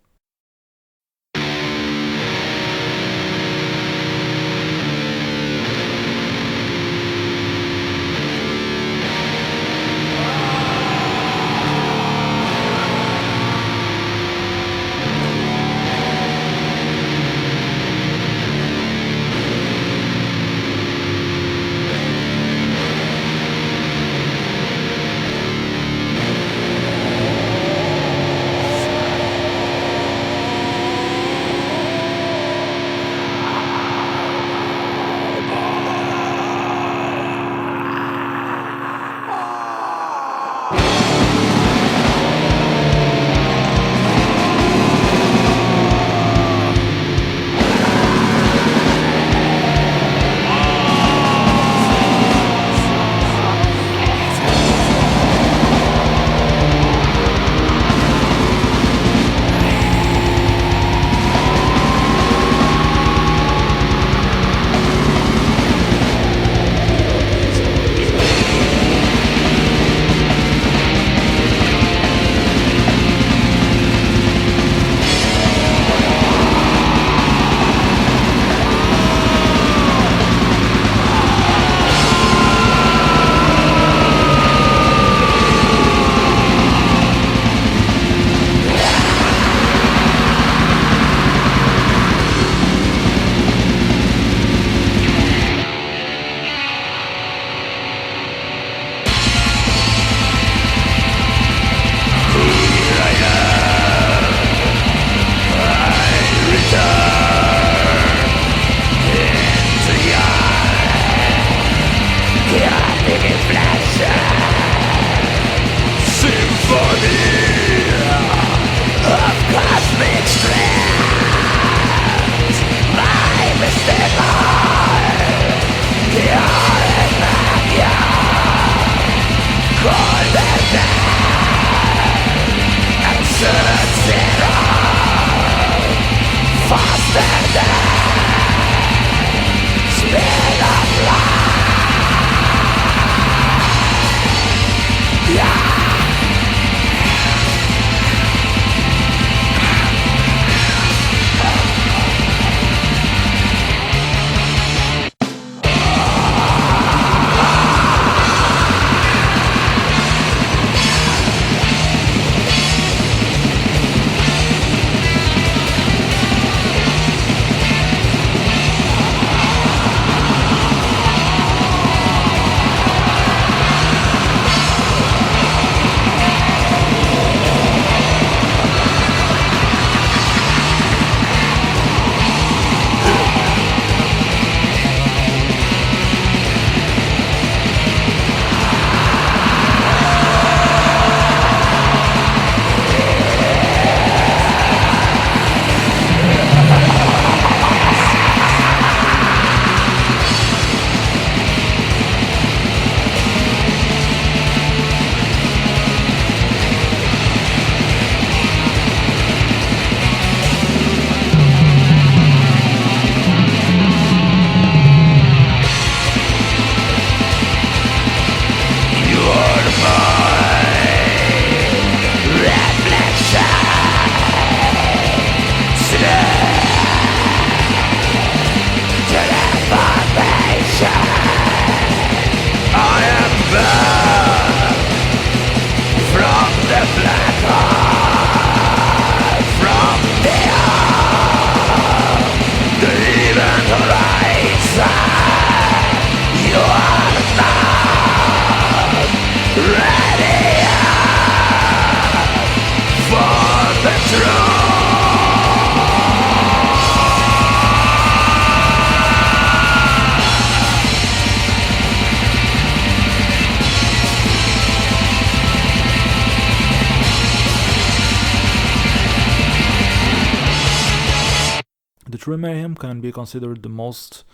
True Mayhem can be considered the most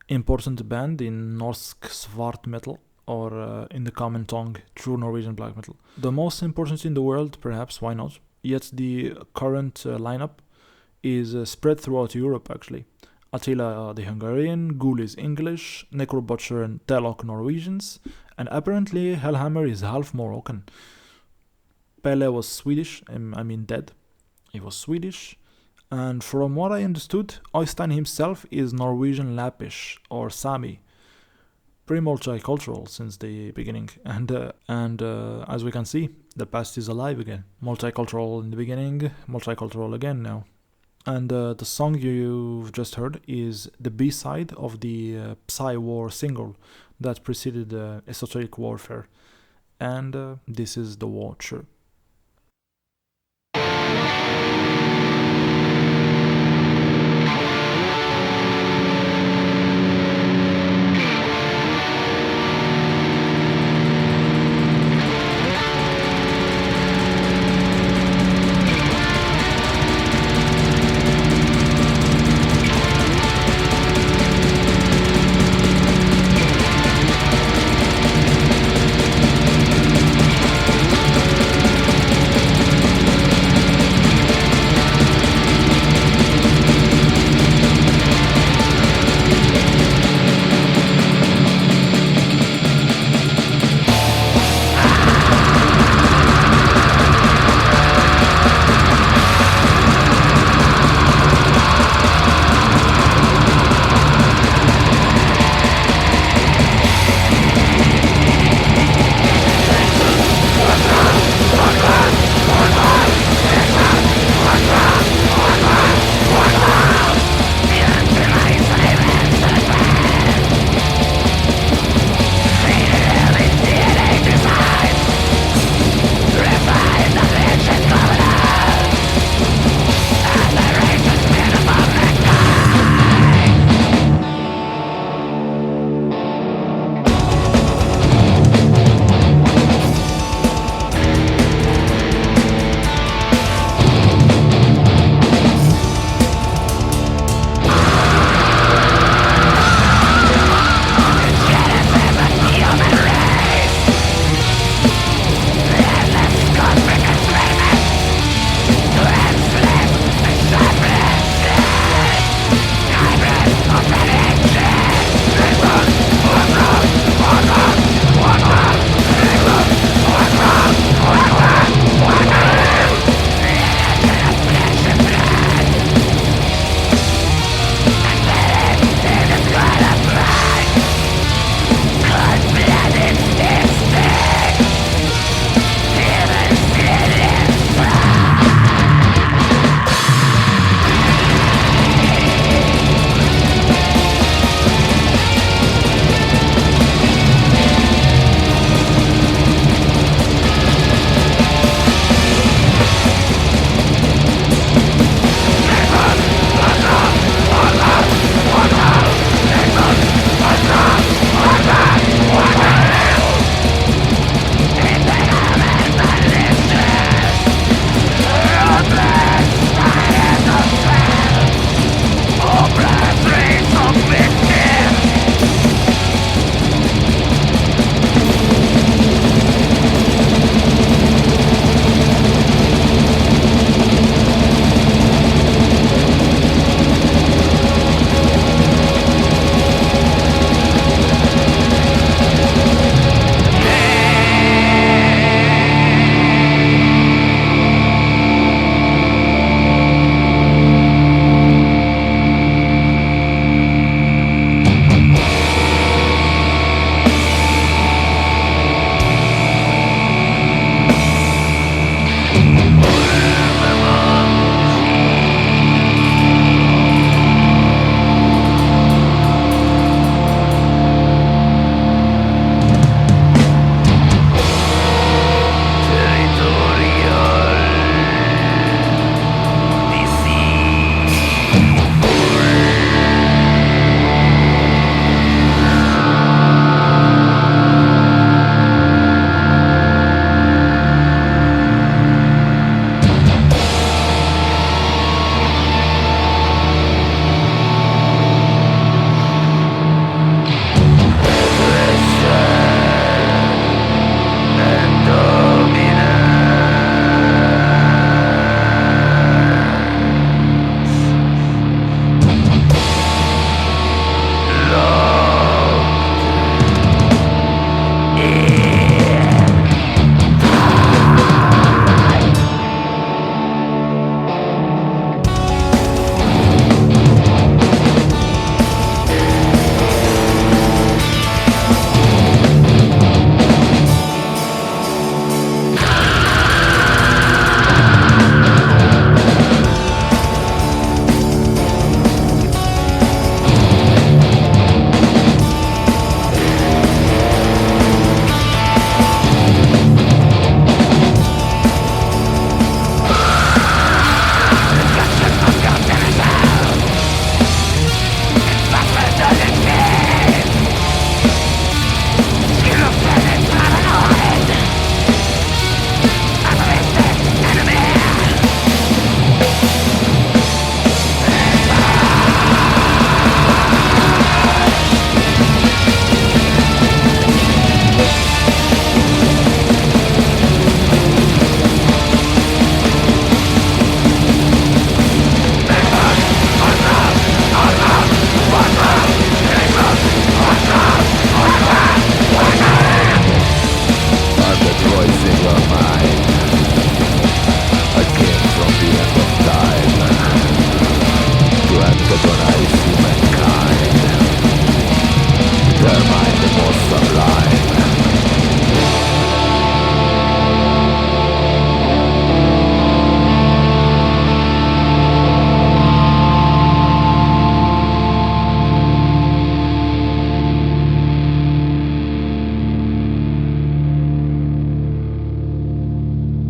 important band in Norsk Svart metal, or in the common tongue, true Norwegian black metal. The most important in the world, perhaps, why not? Yet the current lineup is spread throughout Europe, actually. Attila the Hungarian, Ghoul is English, Necrobutcher and Telok Norwegians, and apparently Hellhammer is half Moroccan. Pele was Swedish, dead. He was Swedish. And from what I understood, Øystein himself is Norwegian Lappish, or Sami. Pretty multicultural since the beginning. And as we can see, the past is alive again. Multicultural in the beginning, multicultural again now. And the song you've just heard is the B-side of the psywar single that preceded Esoteric Warfare. And this is The Watcher.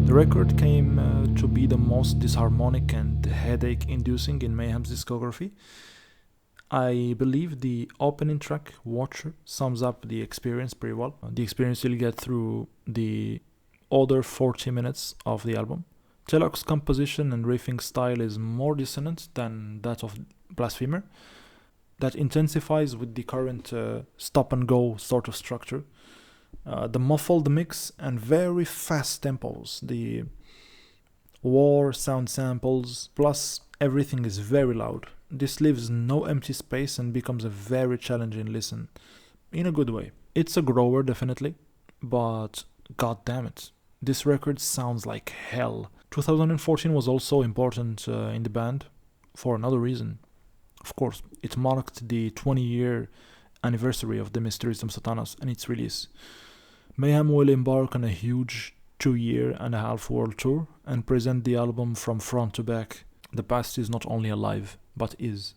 The record came to be the most disharmonic and headache-inducing in Mayhem's discography. I believe the opening track, Watcher, sums up the experience pretty well. The experience you'll get through the other 40 minutes of the album. Telok's composition and riffing style is more dissonant than that of Blasphemer. That intensifies with the current stop-and-go sort of structure. The muffled mix and very fast tempos, the war sound samples, plus everything is very loud. This leaves no empty space and becomes a very challenging listen, in a good way. It's a grower, definitely, but god damn it, this record sounds like hell. 2014 was also important in the band for another reason. Of course, it marked the 20-year anniversary of the Mysteriis of Sathanas and its release. Mayhem will embark on a huge 2.5-year world tour and present the album from front to back. The past is not only alive, but is.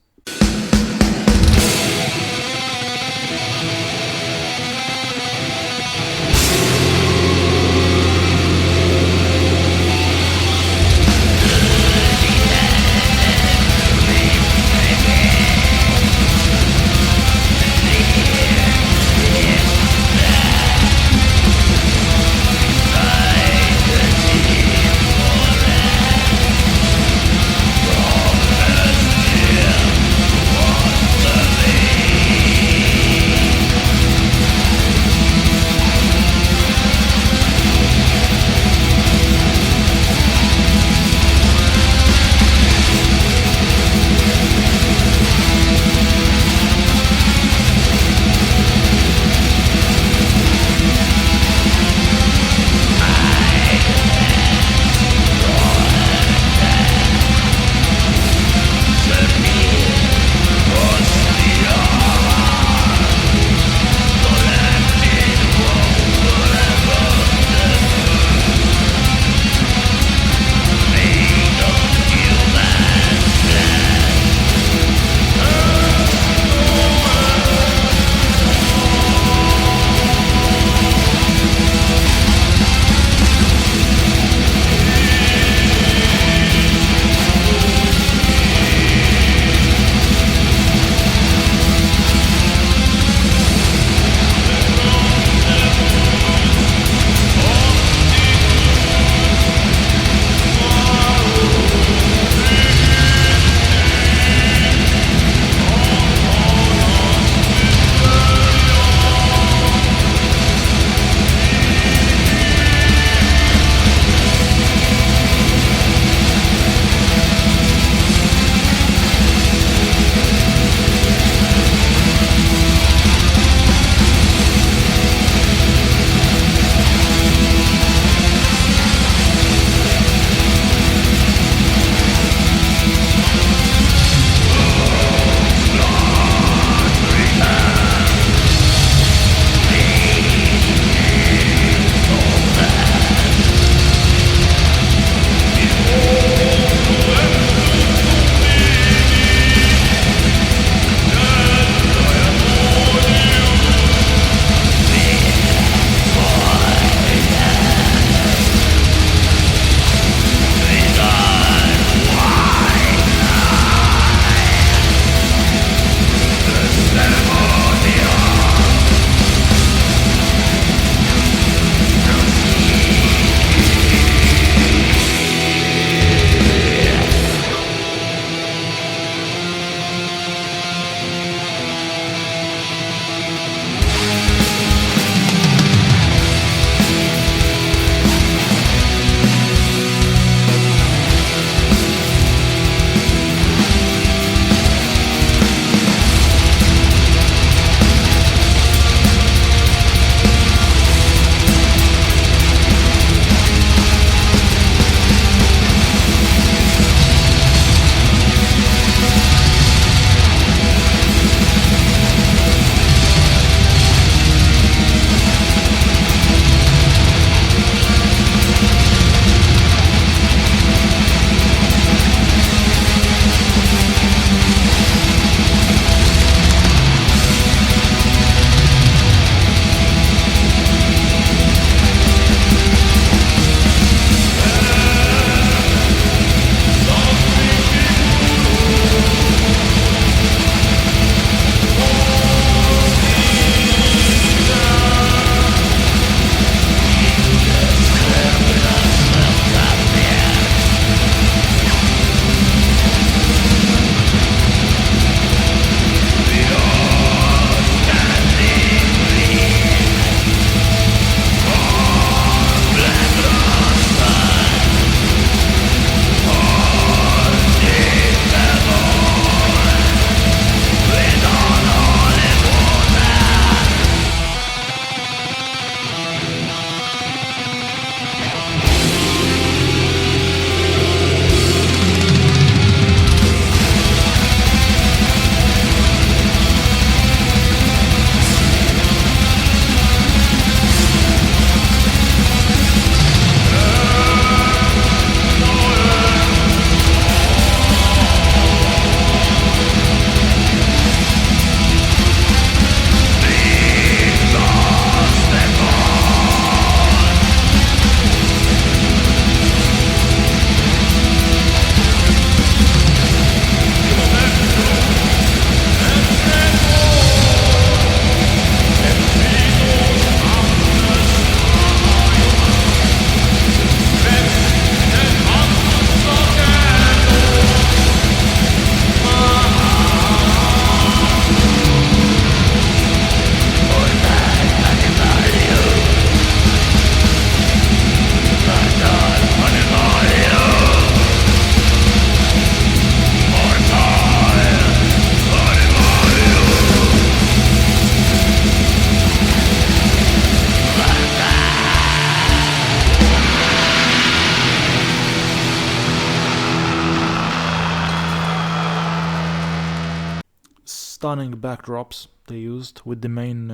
stunning backdrops they used with the main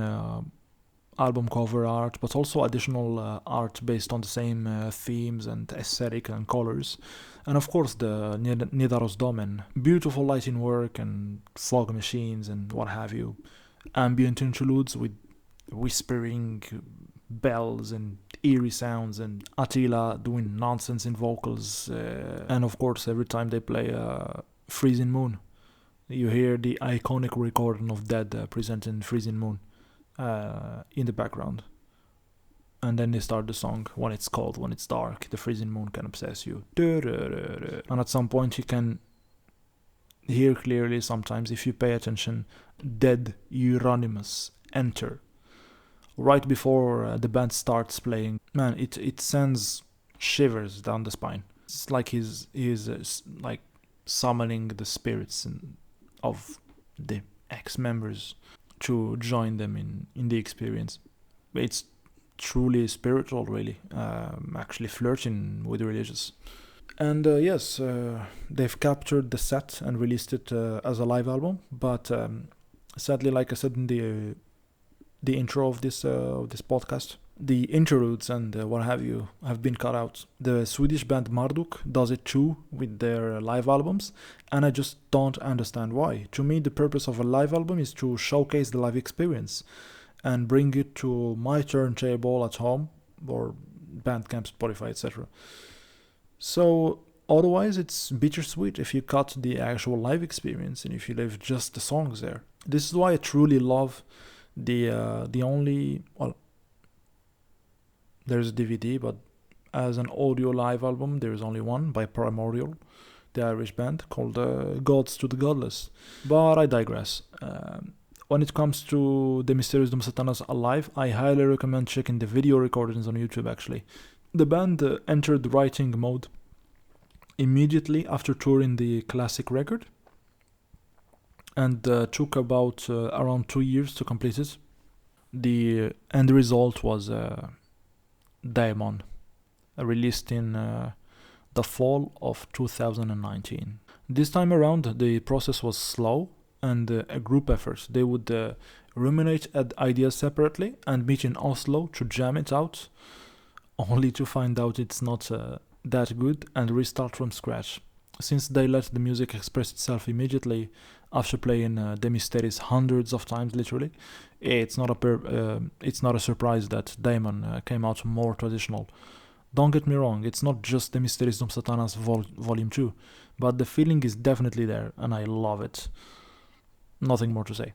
album cover art, but also additional art based on the same themes and aesthetic and colors. And of course, the Nidaros Domen. Beautiful lighting work and fog machines and what have you. Ambient interludes with whispering bells and eerie sounds, and Attila doing nonsense in vocals. And of course, every time they play Freezing Moon, you hear the iconic recording of Dead presenting Freezing Moon in the background. And then they start the song when it's cold, when it's dark, the freezing moon can obsess you. And at some point you can hear clearly sometimes, if you pay attention, Dead Euronymous enter right before the band starts playing. Man, it sends shivers down the spine. It's like he's like summoning the spirits of the ex-members to join them in the experience. It's truly spiritual, really, actually flirting with the religious. And yes, they've captured the set and released it as a live album, but sadly, like I said in the intro of this podcast, the interludes and what have you have been cut out. The Swedish band Marduk does it too with their live albums, and I just don't understand why. To me, the purpose of a live album is to showcase the live experience and bring it to my turntable at home or Bandcamp, Spotify, etc. So otherwise, it's bittersweet if you cut the actual live experience and if you leave just the songs there. This is why I truly love the only, well, there's a DVD, but as an audio live album, there is only one by Primordial, the Irish band, called Gods to the Godless. But I digress. When it comes to the Mysteriis dum Sathanas Alive, I highly recommend checking the video recordings on YouTube, actually. The band entered writing mode immediately after touring the classic record, and took about around 2 years to complete it. The end result was Daemon, released in the fall of 2019. This time around, the process was slow and a group effort. They would ruminate at ideas separately and meet in Oslo to jam it out, only to find out it's not that good and restart from scratch. Since they let the music express itself immediately after playing the Mysteriis hundreds of times, literally, it's not a surprise that Daemon came out more traditional. Don't get me wrong, it's not just the Mysteriis dum Sathanas Volume 2, but the feeling is definitely there, and I love it. Nothing more to say.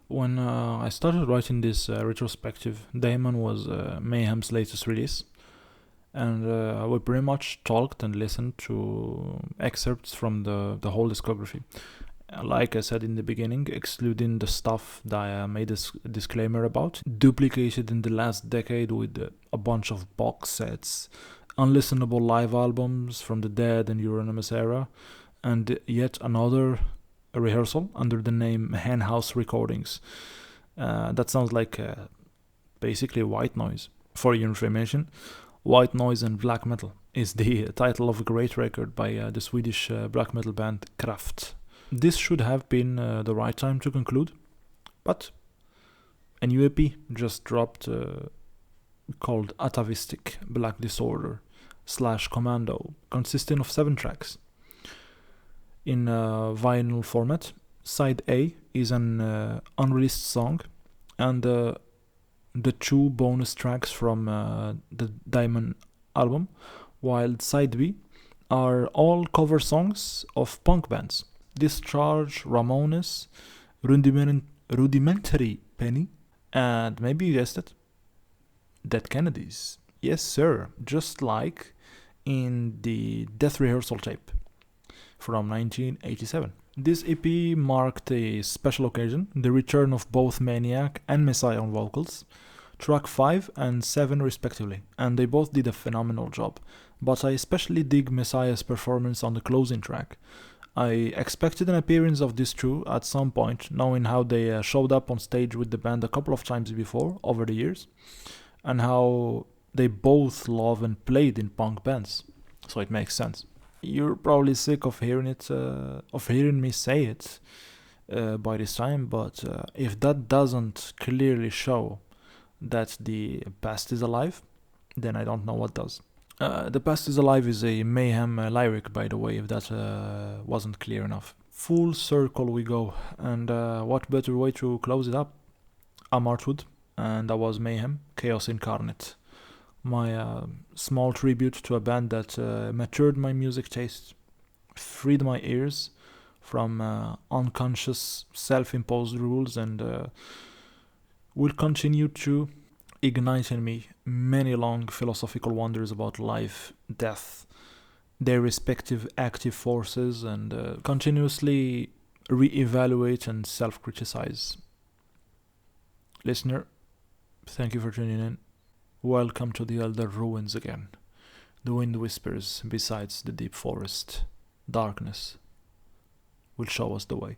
When I started writing this retrospective, Daemon was Mayhem's latest release, and we pretty much talked and listened to excerpts from the whole discography. Like I said in the beginning, excluding the stuff that I made a disclaimer about, duplicated in the last decade with a bunch of box sets, unlistenable live albums from the Dead and Euronymous era, and yet another rehearsal under the name Henhouse Recordings. That sounds like basically white noise. For your information, White Noise and Black Metal is the title of a great record by the Swedish black metal band Kraft. This should have been the right time to conclude, but a new EP just dropped called Atavistic Black Disorder / Commando, consisting of 7 tracks. In vinyl format, side A is an unreleased song, and the 2 bonus tracks from the Diamond album, while side B are all cover songs of punk bands. Discharge, Ramones, Rudimentary Penny, and maybe you guessed it, Dead Kennedys. Yes, sir, just like in the Death Rehearsal tape from 1987. This EP marked a special occasion, the return of both Maniac and Messiah on vocals, track 5 and 7 respectively, and they both did a phenomenal job, but I especially dig Messiah's performance on the closing track. I expected an appearance of these two at some point, knowing how they showed up on stage with the band a couple of times before, over the years, and how they both love and played in punk bands, so it makes sense. You're probably sick of hearing me say it by this time, but if that doesn't clearly show that the past is alive, then I don't know what does. The past is alive is a Mayhem lyric, by the way, if that wasn't clear enough. Full circle we go, and what better way to close it up? I'm Artwood, and that was Mayhem, Chaos Incarnate. My small tribute to a band that matured my music taste, freed my ears from unconscious self-imposed rules, and will continue to ignite in me many long philosophical wonders about life, death, their respective active forces, and continuously re-evaluate and self-criticize. Listener, thank you for tuning in. Welcome to the Elder Ruins again. The wind whispers besides the deep forest. Darkness will show us the way.